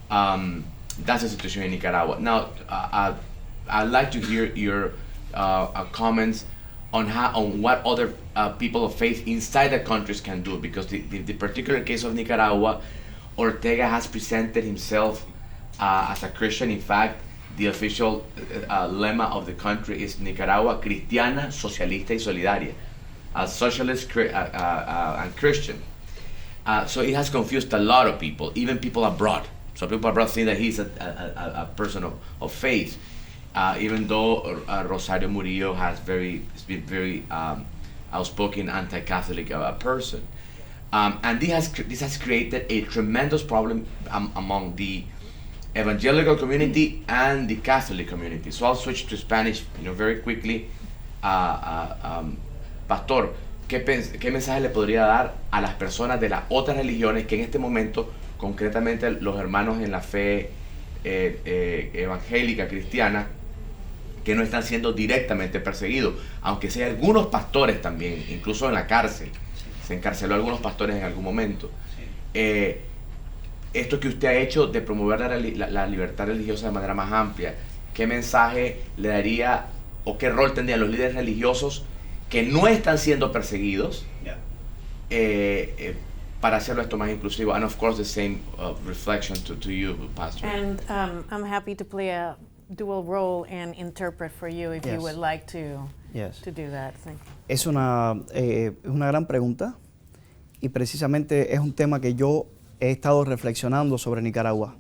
That's the situation in Nicaragua. Now, I'd like to hear your comments on what other people of faith inside the countries can do, because the particular case of Nicaragua, Ortega has presented himself as a Christian. In fact, the official lemma of the country is Nicaragua Cristiana, Socialista y Solidaria, socialist and Christian. So it has confused a lot of people, even people abroad. So people abroad think that he's a person of faith, even though Rosario Murillo has been very outspoken anti-Catholic person. And this has created a tremendous problem among the evangelical community and the Catholic community. So I'll switch to Spanish, very quickly. Pastor, ¿qué mensaje le podría dar a las personas de las otras religiones que en este momento, concretamente los hermanos en la fe evangélica cristiana, que no están siendo directamente perseguidos, aunque sea algunos pastores también, incluso en la cárcel, se encarceló a algunos pastores en algún momento? Esto que usted ha hecho de promover la libertad religiosa de manera más amplia, ¿qué mensaje le daría o qué rol tendrían los líderes religiosos que no están siendo perseguidos para hacerlo esto más inclusivo? And of course the same reflection to you, Pastor. And I'm happy to play a dual role and interpret for you if you Yes. would like to Yes. do that. Thank you. Es una gran pregunta y precisamente es un tema que yo he estado reflexionando sobre Nicaragua.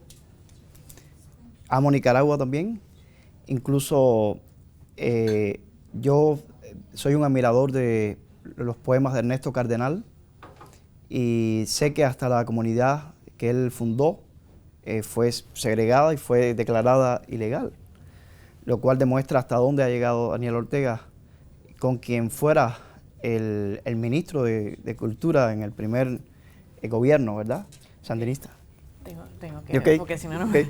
Amo Nicaragua también, incluso yo soy un admirador de los poemas de Ernesto Cardenal y sé que hasta la comunidad que él fundó fue segregada y fue declarada ilegal, lo cual demuestra hasta dónde ha llegado Daniel Ortega, con quien fuera el ministro de Cultura en el primer gobierno, ¿verdad? Sandinista. Tengo que, Okay. porque si no, no. Okay.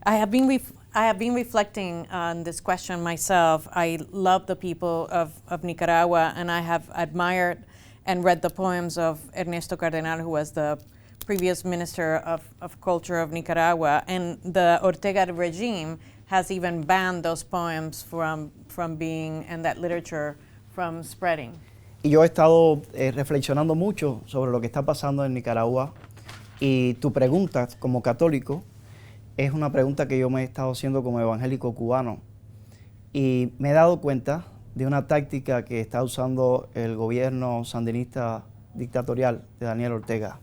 I have been reflecting on this question myself. I love the people of Nicaragua, and I have admired and read the poems of Ernesto Cardenal, who was the previous Minister of Culture of Nicaragua. And the Ortega regime has even banned those poems from being, and that literature from spreading. Y yo he estado reflexionando mucho sobre lo que está pasando en Nicaragua, y tu pregunta como católico es una pregunta que yo me he estado haciendo como evangélico cubano, y me he dado cuenta de una táctica que está usando el gobierno sandinista dictatorial de Daniel Ortega.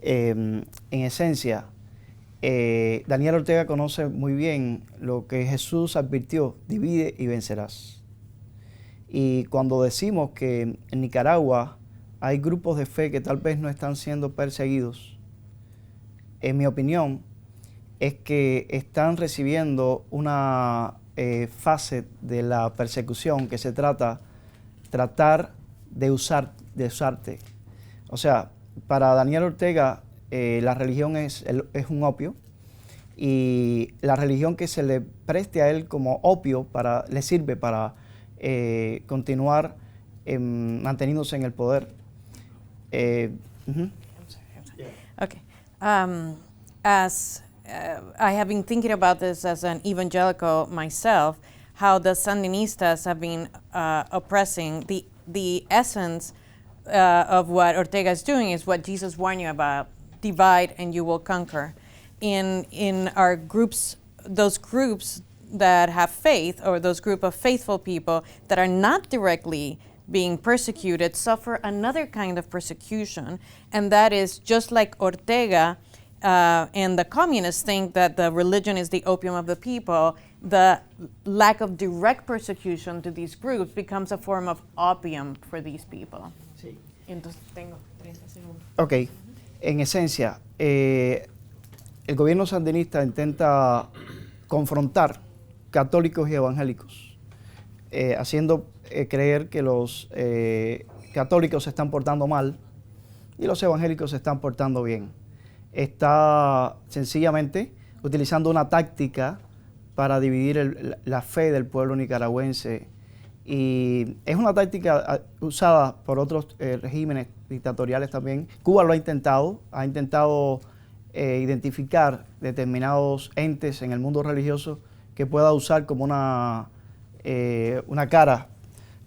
En esencia, Daniel Ortega conoce muy bien lo que Jesús advirtió: divide y vencerás. Y cuando decimos que en Nicaragua hay grupos de fe que tal vez no están siendo perseguidos, en mi opinión, es que están recibiendo una fase de la persecución que se tratar de usarte. O sea, para Daniel Ortega la religión es un opio, y la religión que se le preste a él como opio le sirve para continuar manteniéndose en el poder. Okay. As I have been thinking about this as an evangelical myself, how the Sandinistas have been oppressing. The essence of what Ortega is doing is what Jesus warned you about: divide and you will conquer. In our groups, those groups that have faith, or those group of faithful people that are not directly being persecuted, suffer another kind of persecution, and that is just like Ortega and the communists think that the religion is the opium of the people. The lack of direct persecution to these groups becomes a form of opium for these people. Sí. Entonces tengo 30 segundos. Ok, en esencia, el gobierno sandinista intenta confrontar católicos y evangélicos, haciendo creer que los católicos se están portando mal y los evangélicos se están portando bien. Está sencillamente utilizando una táctica para dividir la fe del pueblo nicaragüense, y es una táctica usada por otros regímenes dictatoriales también. Cuba lo ha intentado identificar determinados entes en el mundo religioso que pueda usar como una cara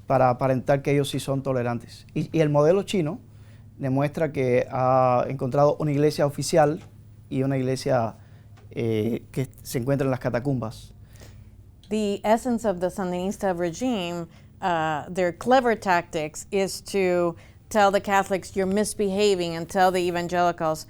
para aparentar que ellos sí son tolerantes. Y el modelo chino demuestra que ha encontrado una iglesia oficial y una iglesia que se encuentra en las catacumbas. The essence of the Sandinista regime, their clever tactics, is to tell the Catholics you're misbehaving and tell the evangelicals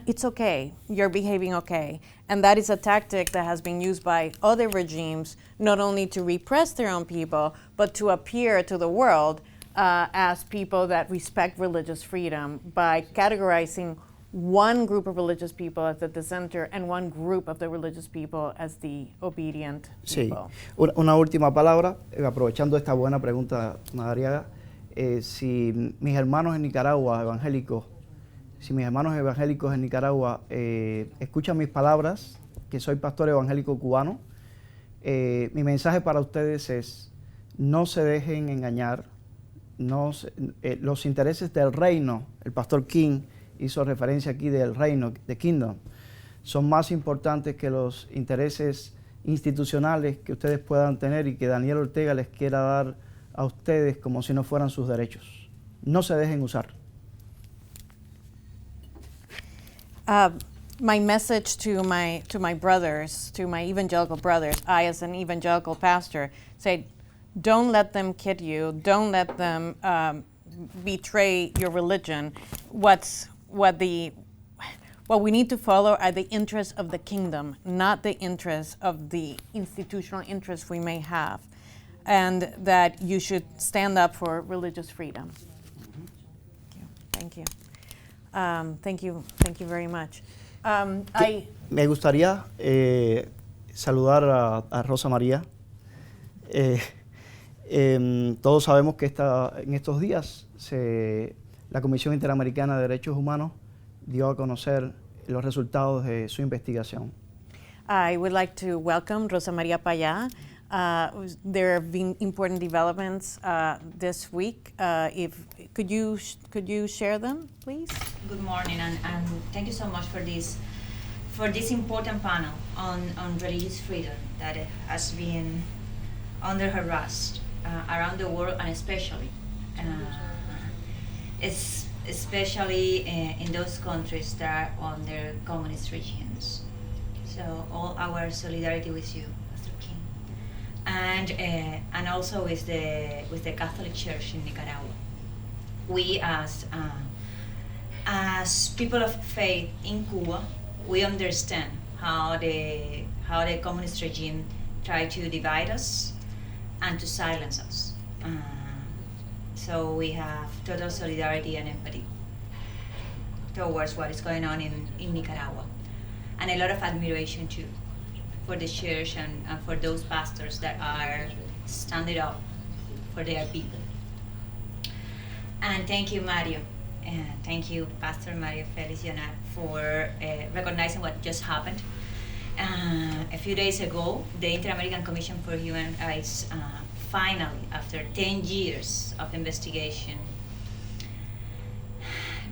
it's okay, you're behaving okay. And that is a tactic that has been used by other regimes, not only to repress their own people, but to appear to the world as people that respect religious freedom by categorizing one group of religious people as the dissenter and one group of the religious people as the obedient Sí. people. Una última palabra, aprovechando esta buena pregunta, Madariaga. Si mis hermanos en Nicaragua evangélicos, en Nicaragua escuchan mis palabras, que soy pastor evangélico cubano, mi mensaje para ustedes es: no se dejen engañar. Los intereses del reino, el pastor King hizo referencia aquí del reino, de Kingdom, son más importantes que los intereses institucionales que ustedes puedan tener y que Daniel Ortega les quiera dar a ustedes como si no fueran sus derechos. No se dejen usar. My message to my brothers, to my evangelical brothers, I as an evangelical pastor, say, don't let them kid you. Don't let them betray your religion. What we need to follow are the interests of the kingdom, not the interests of the institutional interests we may have, and that you should stand up for religious freedom. Thank you. Thank you very much. Me gustaría saludar a Rosa María. Todos sabemos que en estos días la Comisión Interamericana de Derechos Humanos dio a conocer los resultados de su investigación. I would like to welcome Rosa María Payá. There have been important developments this week. Could you share them, please? Good morning, and thank you so much for this important panel on religious freedom that has been under harassed around the world, and especially in those countries that are under communist regimes. So all our solidarity with you, Pastor King, and also with the Catholic Church in Nicaragua. We as people of faith in Cuba, we understand how the communist regime tried to divide us and to silence us. So we have total solidarity and empathy towards what is going on in Nicaragua, and a lot of admiration too for the church and for those pastors that are standing up for their people. And thank you, Mario. Thank you, Pastor Mario Felix Jonat, for recognizing what just happened. A few days ago, the Inter-American Commission for Human Rights finally, after 10 years of investigation,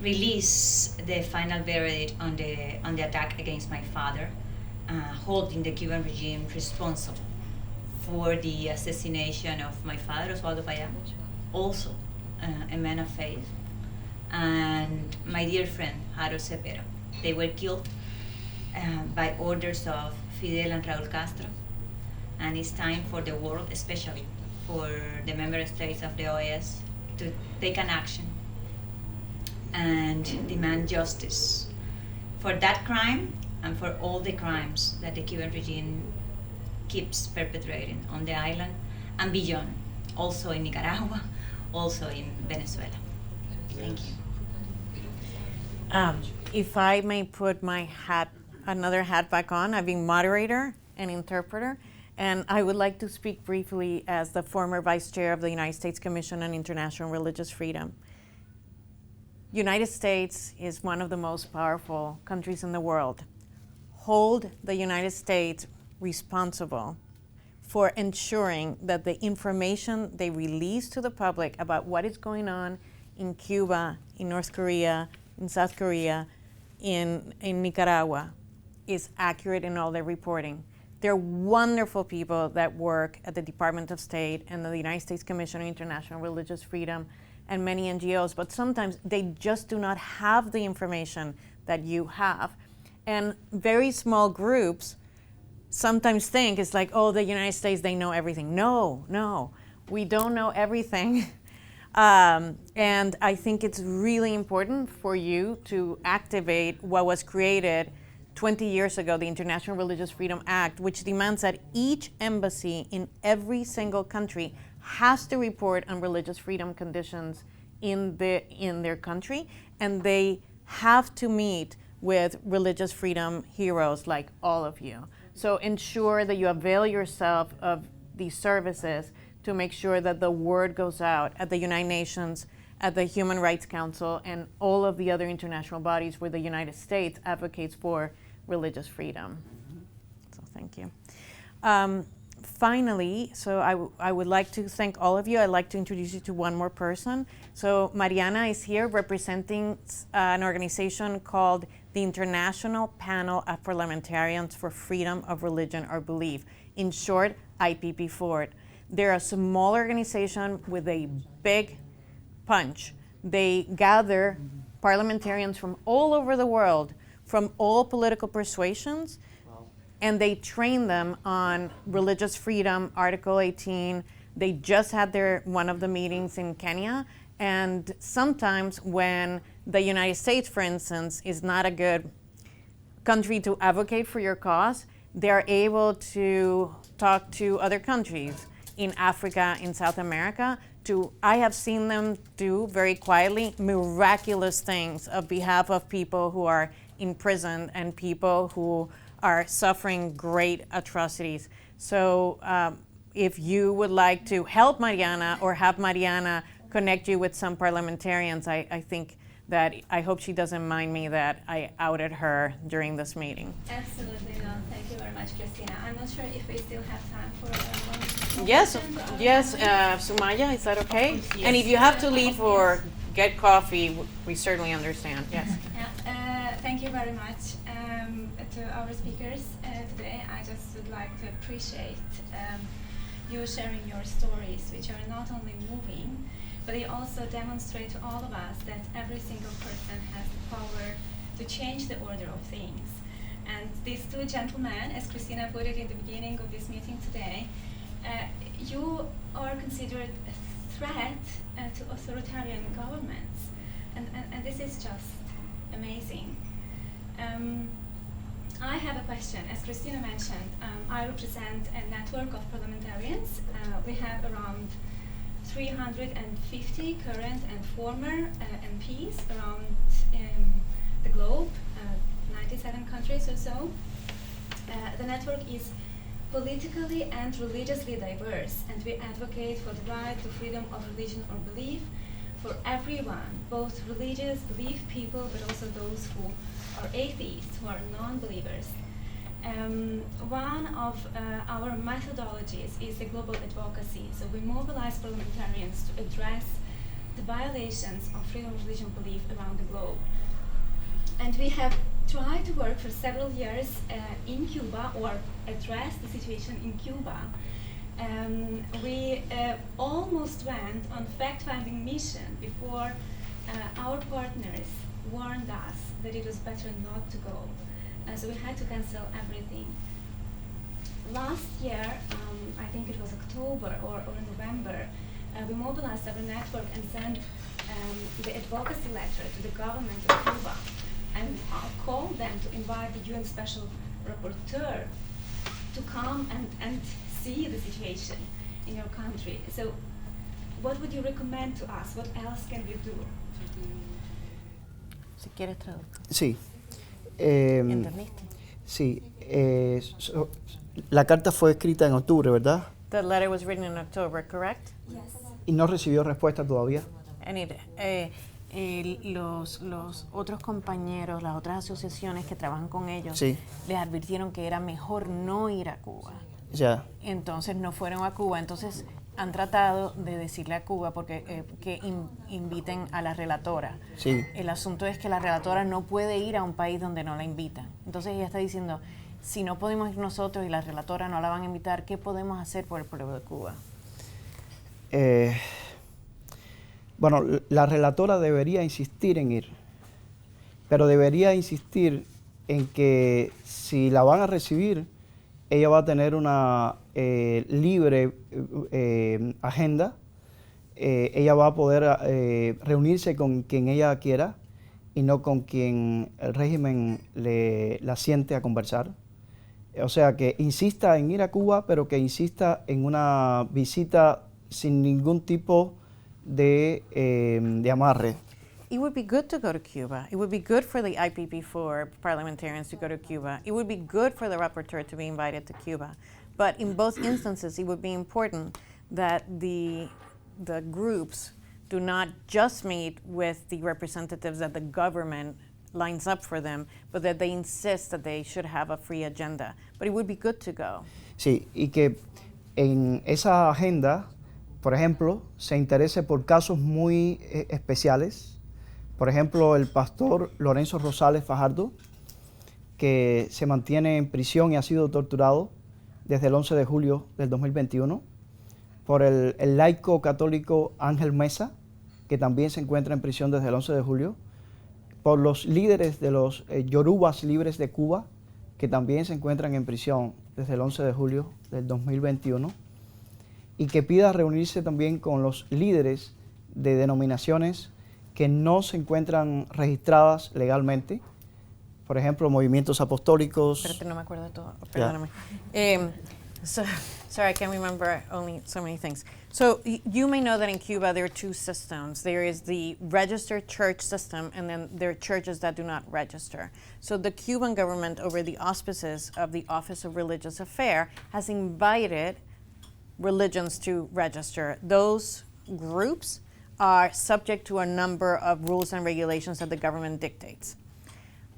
released the final verdict on the attack against my father, holding the Cuban regime responsible for the assassination of my father, Osvaldo Payá, also a man of faith, and my dear friend, Harold Cepero. They were killed by orders of Fidel and Raúl Castro, and it's time for the world, especially for the member states of the OAS, to take an action and demand justice for that crime and for all the crimes that the Cuban regime keeps perpetrating on the island and beyond, also in Nicaragua, also in Venezuela. Thank you. If I may put my another hat back on, I've been moderator and interpreter, and I would like to speak briefly as the former Vice Chair of the United States Commission on International Religious Freedom. United States is one of the most powerful countries in the world. Hold the United States responsible for ensuring that the information they release to the public about what is going on in Cuba, in North Korea, in South Korea, in Nicaragua, is accurate in all their reporting. They're wonderful people that work at the Department of State and the United States Commission on International Religious Freedom and many NGOs, but sometimes they just do not have the information that you have. And very small groups sometimes think it's like, oh, the United States, they know everything. No, we don't know everything. And I think it's really important for you to activate what was created 20 years ago, the International Religious Freedom Act, which demands that each embassy in every single country has to report on religious freedom conditions in their country, and they have to meet with religious freedom heroes like all of you. So ensure that you avail yourself of these services to make sure that the word goes out at the United Nations, at the Human Rights Council, and all of the other international bodies where the United States advocates for religious freedom. So thank you. finally, I would like to thank all of you. I'd like to introduce you to one more person. So Mariana is here representing an organization called the International Panel of Parliamentarians for Freedom of Religion or Belief, in short, IPP4. They're a small organization with a big punch. They gather parliamentarians from all over the world, from all political persuasions, and they train them on religious freedom, Article 18. They just had one of the meetings in Kenya, and sometimes when the United States, for instance, is not a good country to advocate for your cause, they're able to talk to other countries in Africa, in South America. I have seen them do very quietly miraculous things on behalf of people who are in prison and people who are suffering great atrocities. So if you would like to help Mariana or have Mariana connect you with some parliamentarians, I think that I hope she doesn't mind me that I outed her during this meeting. Absolutely not. Thank you very much, Christina. I'm not sure if we still have time for one more Yes, question. yes, Sumaya, is that okay? Yes. And if you have to leave or get coffee, we certainly understand. Yes. Yeah, thank you very much to our speakers today. I just would like to appreciate you sharing your stories, which are not only moving, but they also demonstrate to all of us that every single person has the power to change the order of things. And these two gentlemen, as Christina put it in the beginning of this meeting today, you are considered a threat to authoritarian governments. And this is just amazing. I have a question. As Christina mentioned, I represent a network of parliamentarians. We have around 350 current and former MPs around the globe, 97 countries or so. The network is politically and religiously diverse, and we advocate for the right to freedom of religion or belief for everyone, both religious belief people, but also those who are atheists, who are non-believers. One of our methodologies is the global advocacy. So we mobilize parliamentarians to address the violations of freedom of religion belief around the globe. And we have tried to work for several years in Cuba, or address the situation in Cuba. We almost went on fact-finding mission before our partners warned us that it was better not to go. So we had to cancel everything. Last year, I think it was October or November, we mobilized our network and sent the advocacy letter to the government of Cuba and called them to invite the UN Special Rapporteur to come and see the situation in your country. So what would you recommend to us? What else can we do? Si quieres traducir. Sí. ¿Entendiste? Sí. La carta fue escrita en octubre, ¿verdad? The letter was written in October, correct? Yes. Y no recibió respuesta todavía. And los otros compañeros, las otras asociaciones que trabajan con ellos, Sí. les advirtieron que era mejor no ir a Cuba. Ya. Entonces no fueron a Cuba. Entonces han tratado de decirle a Cuba que inviten a la relatora. Sí. El asunto es que la relatora no puede ir a un país donde no la invitan. Entonces ella está diciendo, si no podemos ir nosotros y la relatora no la van a invitar, ¿qué podemos hacer por el pueblo de Cuba? Bueno, la relatora debería insistir en ir, pero debería insistir en que si la van a recibir, ella va a tener una libre agenda, ella va a poder reunirse con quien ella quiera y no con quien el régimen la siente a conversar. O sea, que insista en ir a Cuba, pero que insista en una visita sin ningún tipo de amarre. It would be good to go to Cuba. It would be good for the IPP4 parliamentarians to go to Cuba. It would be good for the rapporteur to be invited to Cuba. But in both instances, it would be important that the groups do not just meet with the representatives that the government lines up for them, but that they insist that they should have a free agenda. But it would be good to go. Sí, y que en esa agenda, por ejemplo, se interese por casos muy especiales. Por ejemplo, el pastor Lorenzo Rosales Fajardo, que se mantiene en prisión y ha sido torturado desde el 11 de julio del 2021. Por el laico católico Ángel Mesa, que también se encuentra en prisión desde el 11 de julio. Por los líderes de los Yorubas libres de Cuba, que también se encuentran en prisión desde el 11 de julio del 2021. Y que pida reunirse también con los líderes de denominaciones que no se encuentran registradas legalmente, por ejemplo, movimientos apostólicos. Espérate, no me acuerdo de todo. Perdóname. Sorry, I can't remember only so many things. So you may know that in Cuba there are two systems. There is the registered church system, and then there are churches that do not register. So the Cuban government, over the auspices of the Office of Religious Affairs, has invited religions to register. Those groups are subject to a number of rules and regulations that the government dictates.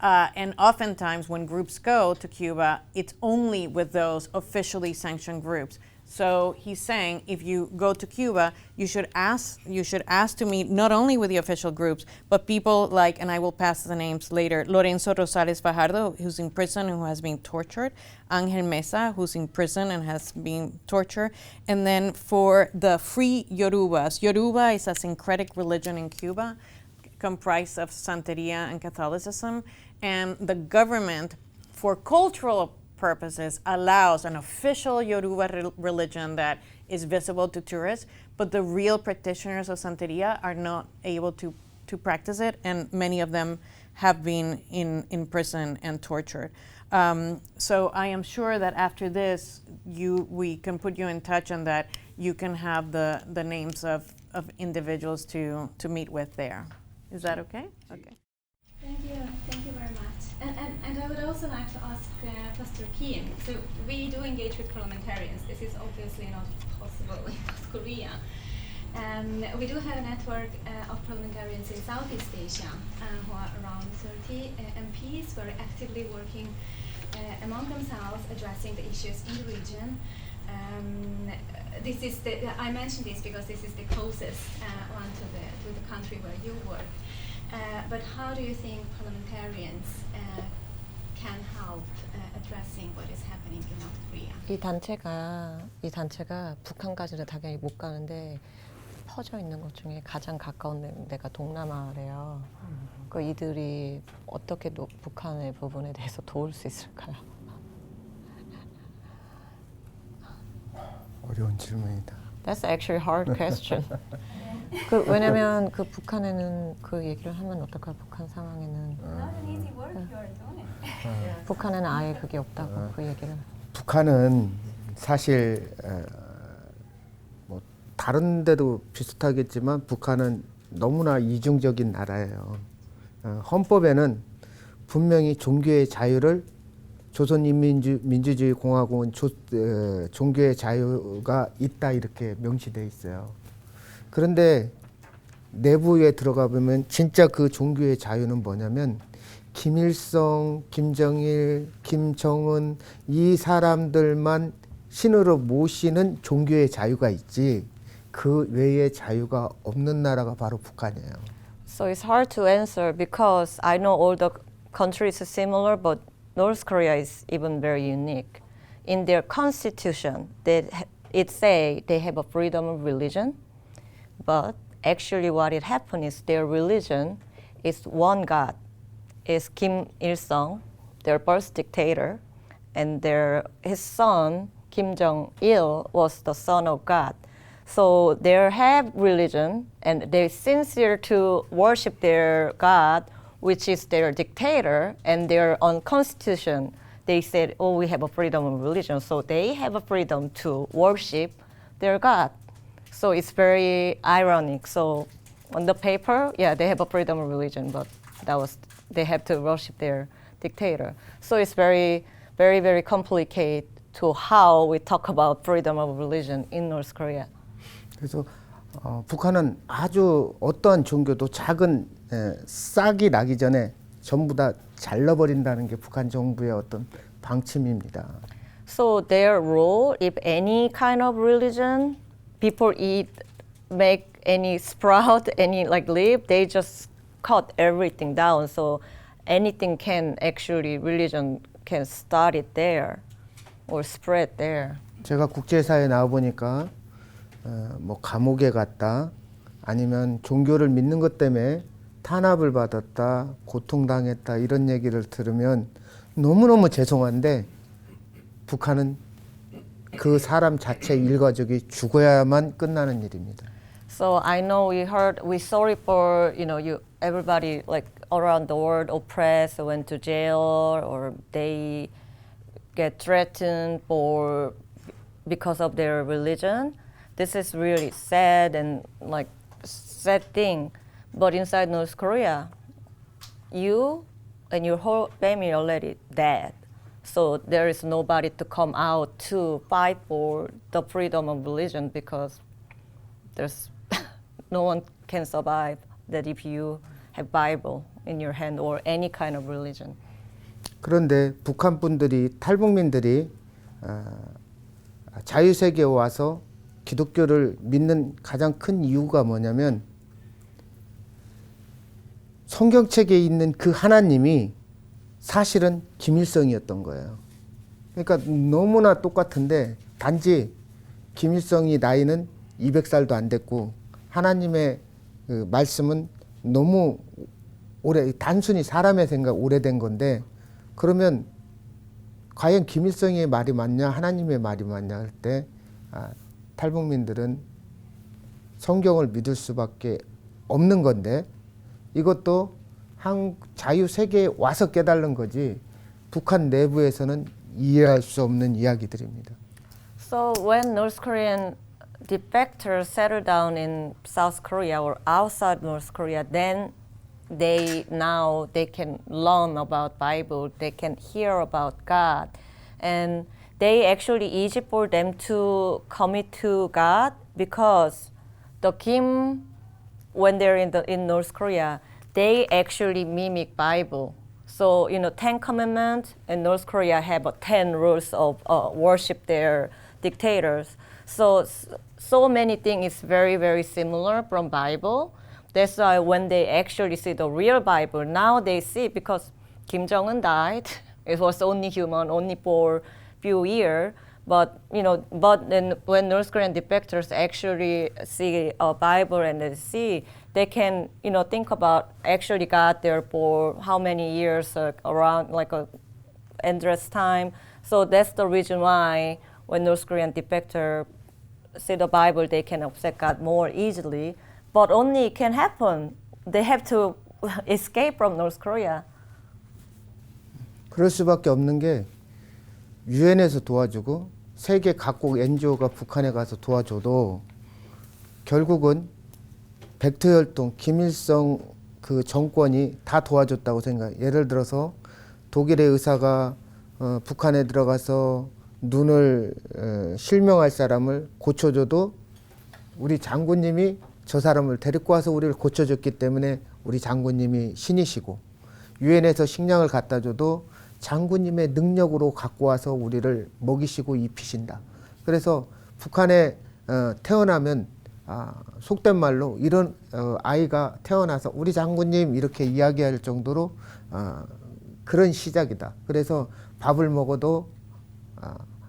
And oftentimes when groups go to Cuba, it's only with those officially sanctioned groups. So he's saying if you go to Cuba, you should ask to meet not only with the official groups, but people like, and I will pass the names later, Lorenzo Rosales Fajardo, who's in prison and who has been tortured, Ángel Mesa, who's in prison and has been tortured, and then for the free Yorubas. Yoruba is a syncretic religion in Cuba, comprised of Santeria and Catholicism, and the government, for cultural purposes, allows an official Yoruba religion that is visible to tourists, but the real practitioners of Santeria are not able to practice it, and many of them have been in prison and tortured. So I am sure that after this, we can put you in touch and that you can have the names of individuals to meet with there. Is that okay? Okay. Thank you very much. And I would also like to ask Pastor Kim. So we do engage with parliamentarians. This is obviously not possible in North Korea. We do have a network of parliamentarians in Southeast Asia who are around 30 MPs who are actively working among themselves, addressing the issues in the region. This is I mention this because this is the closest one to the country where you work. But how do you think parliamentarians can help addressing what is happening in North Korea? 이 단체가 북한까지는 당연히 못 가는데 퍼져 있는 것 중에 가장 가까운 데가 동남아래요. 그 이들이 어떻게 북한의 부분에 대해서 도울 수 있을까요? 어려운 질문이다. That's actually a hard question. 왜냐면 그 북한에는 그 얘기를 하면 어떨까? 북한 상황에는 북한에는 아예 그게 없다고 그 얘기를. 북한은 사실 뭐 다른 데도 비슷하겠지만 북한은 너무나 이중적인 나라예요. 헌법에는 분명히 종교의 자유를 조선인민주주의 공화국은 종교의 자유가 있다 이렇게 명시돼 있어요. 그런데 내부에 들어가 보면 진짜 그 종교의 자유는 뭐냐면 김일성, 김정일, 김정은 이 사람들만 신으로 모시는 종교의 자유가 있지 그 외의 자유가 없는 나라가 바로 북한이에요. So it's hard to answer because I know all the countries are similar, but North Korea is even very unique. In their constitution, it say they have a freedom of religion, but actually what it happened is their religion is one God. Is Kim Il-sung, their first dictator, and his son Kim Jong-il was the son of God. So they have religion and they're sincere to worship their God, which is their dictator, and their own constitution. They said, oh, we have a freedom of religion, so they have a freedom to worship their God. So it's very ironic. So on the paper, yeah, they have a freedom of religion, but they have to worship their dictator. So it's very, very, very complicated to how we talk about freedom of religion in North Korea. 그래서 북한은 아주 어떠한 종교도 작은 싹이 나기 전에 전부 다 잘라버린다는 게 북한 정부의 어떤 방침입니다. So their role, if any kind of religion, people eat, make any sprout, any like leaf, they just cut everything down. So anything can actually, religion can start it there or spread there. 제가 국제사회에 나와 보니까 뭐 감옥에 갔다 아니면 종교를 믿는 것 때문에 탄압을 받았다, 고통당했다 이런 얘기를 들으면 너무너무 죄송한데 북한은 그 사람 자체 일가족이 죽어야만 끝나는 일입니다. So I know we sorry for, you everybody like around the world oppressed, went to jail, or they get threatened because of their religion. This is really sad and like sad thing. But inside North Korea, you and your whole family already dead. So there is nobody to come out to fight for the freedom of religion because there's no one can survive that if you have Bible in your hand or any kind of religion. 그런데 북한 분들이 탈북민들이 자유세계에 와서 기독교를 믿는 가장 큰 이유가 뭐냐면 성경책에 있는 그 하나님이 사실은 김일성이었던 거예요. 그러니까 너무나 똑같은데 단지 김일성이 나이는 200살도 안 됐고 하나님의 그 말씀은 너무 단순히 사람의 생각 오래된 건데 그러면 과연 김일성의 말이 맞냐 하나님의 말이 맞냐 할 때 탈북민들은 성경을 믿을 수밖에 없는 건데 이것도 자유세계에 와서 깨달은 거지 북한 내부에서는 이해할 수 없는 이야기들입니다. So when North Korean defectors settle down in South Korea or outside North Korea, then they can learn about Bible, they can hear about God, and they actually easy for them to commit to God because the Kim, when they're in North Korea, they actually mimic Bible. So 10 commandments, and North Korea have 10 rules of worship their dictators. So many things is very, very similar from Bible. That's why when they actually see the real Bible, now they see because Kim Jong-un died. It was only human, only for few years. But then when North Korean defectors actually see a Bible and they can think about actually God there for how many years around like a endless time. So that's the reason why when North Korean defector see the Bible, they can accept God more easily. But only it can happen. They have to escape from North Korea. 그럴 수밖에 없는 게 유엔에서 도와주고 세계 각국 NGO가 북한에 가서 도와줘도 결국은 백투혈통 김일성 그 정권이 다 도와줬다고 생각해요. 예를 들어서 독일의 의사가 북한에 들어가서 눈을 실명할 사람을 고쳐줘도 우리 장군님이 저 사람을 데리고 와서 우리를 고쳐줬기 때문에 우리 장군님이 신이시고 유엔에서 식량을 갖다 줘도 장군님의 능력으로 갖고 와서 우리를 먹이시고 입히신다. 그래서 북한에 태어나면 속된 말로 이런 아이가 태어나서 우리 장군님 이렇게 이야기할 정도로 그런 시작이다. 그래서 밥을 먹어도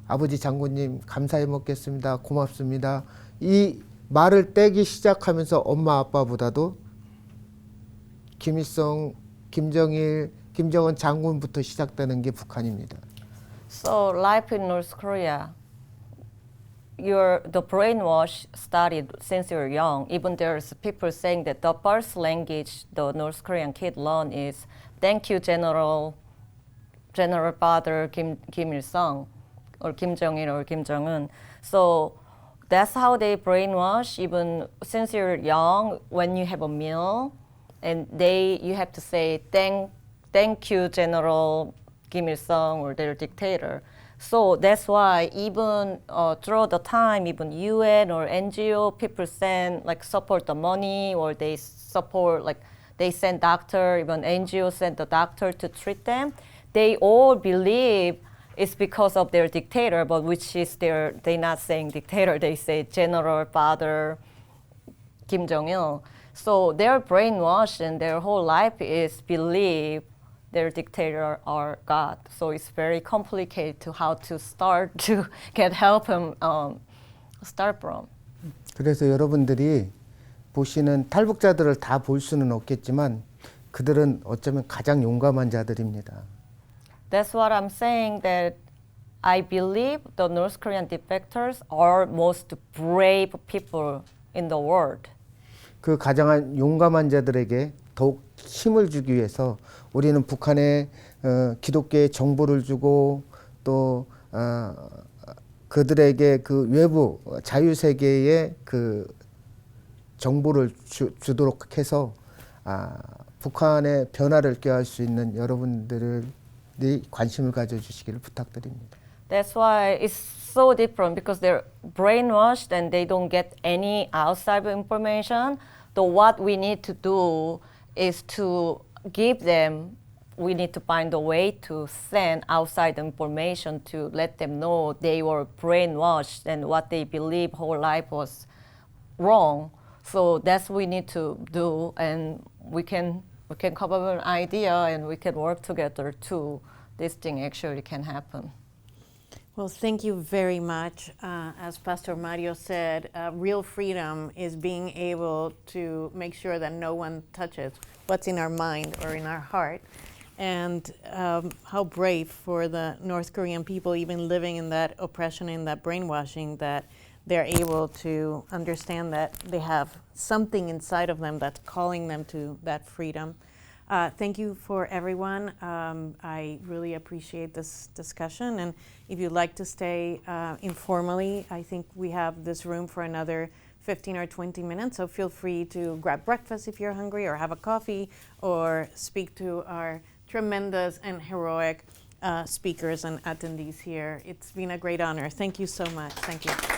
아버지 장군님 감사히 먹겠습니다. 고맙습니다. 이 말을 떼기 시작하면서 엄마 아빠보다도 김일성, 김정일, 김정은 장군부터 시작되는 게 북한입니다. So life in North Korea, the brainwash started since you're young. Even there's people saying that the first language the North Korean kid learn is thank you General Father Kim Il-sung or Kim Jong-il or Kim Jong-un. So that's how they brainwash even since you're young. When you have a meal, and you have to say thank you General Kim Il-sung or their dictator. So that's why even throughout the time, even UN or NGO, people send support the money or they support they send doctor, even NGO send the doctor to treat them. They all believe it's because of their dictator, but which is they're not saying dictator, they say general father Kim Jong-il. So they're brainwashed and their whole life is believe their dictator are God. So it's very complicated to how to start to get help and start from. 그래서 여러분들이 보시는 탈북자들을 다 볼 수는 없겠지만 그들은 어쩌면 가장 용감한 자들입니다. That's what I'm saying, that I believe the North Korean defectors are most brave people in the world. 그 가장 용감한 자들에게 더욱 힘을 주기 위해서 우리는 북한에 기독교의 정보를 주고 또 그들에게 그 외부 자유세계의 그 정보를 주도록 해서 북한의 변화를 꾀할 수 있는 여러분들이 관심을 가져주시기를 부탁드립니다. That's why it's so different, because they're brainwashed and they don't get any outside information. So what we need to do is to give them, we need to find a way to send outside information to let them know they were brainwashed and what they believe whole life was wrong. So that's what we need to do, and we can come up with an idea and we can work together to this thing actually can happen. Well, thank you very much. As Pastor Mario said, real freedom is being able to make sure that no one touches what's in our mind or in our heart. And how brave for the North Korean people, even living in that oppression, in that brainwashing, that they're able to understand that they have something inside of them that's calling them to that freedom. Thank you for everyone. I really appreciate this discussion. And if you'd like to stay informally, I think we have this room for another 15 or 20 minutes. So feel free to grab breakfast if you're hungry, or have a coffee, or speak to our tremendous and heroic speakers and attendees here. It's been a great honor. Thank you so much. Thank you.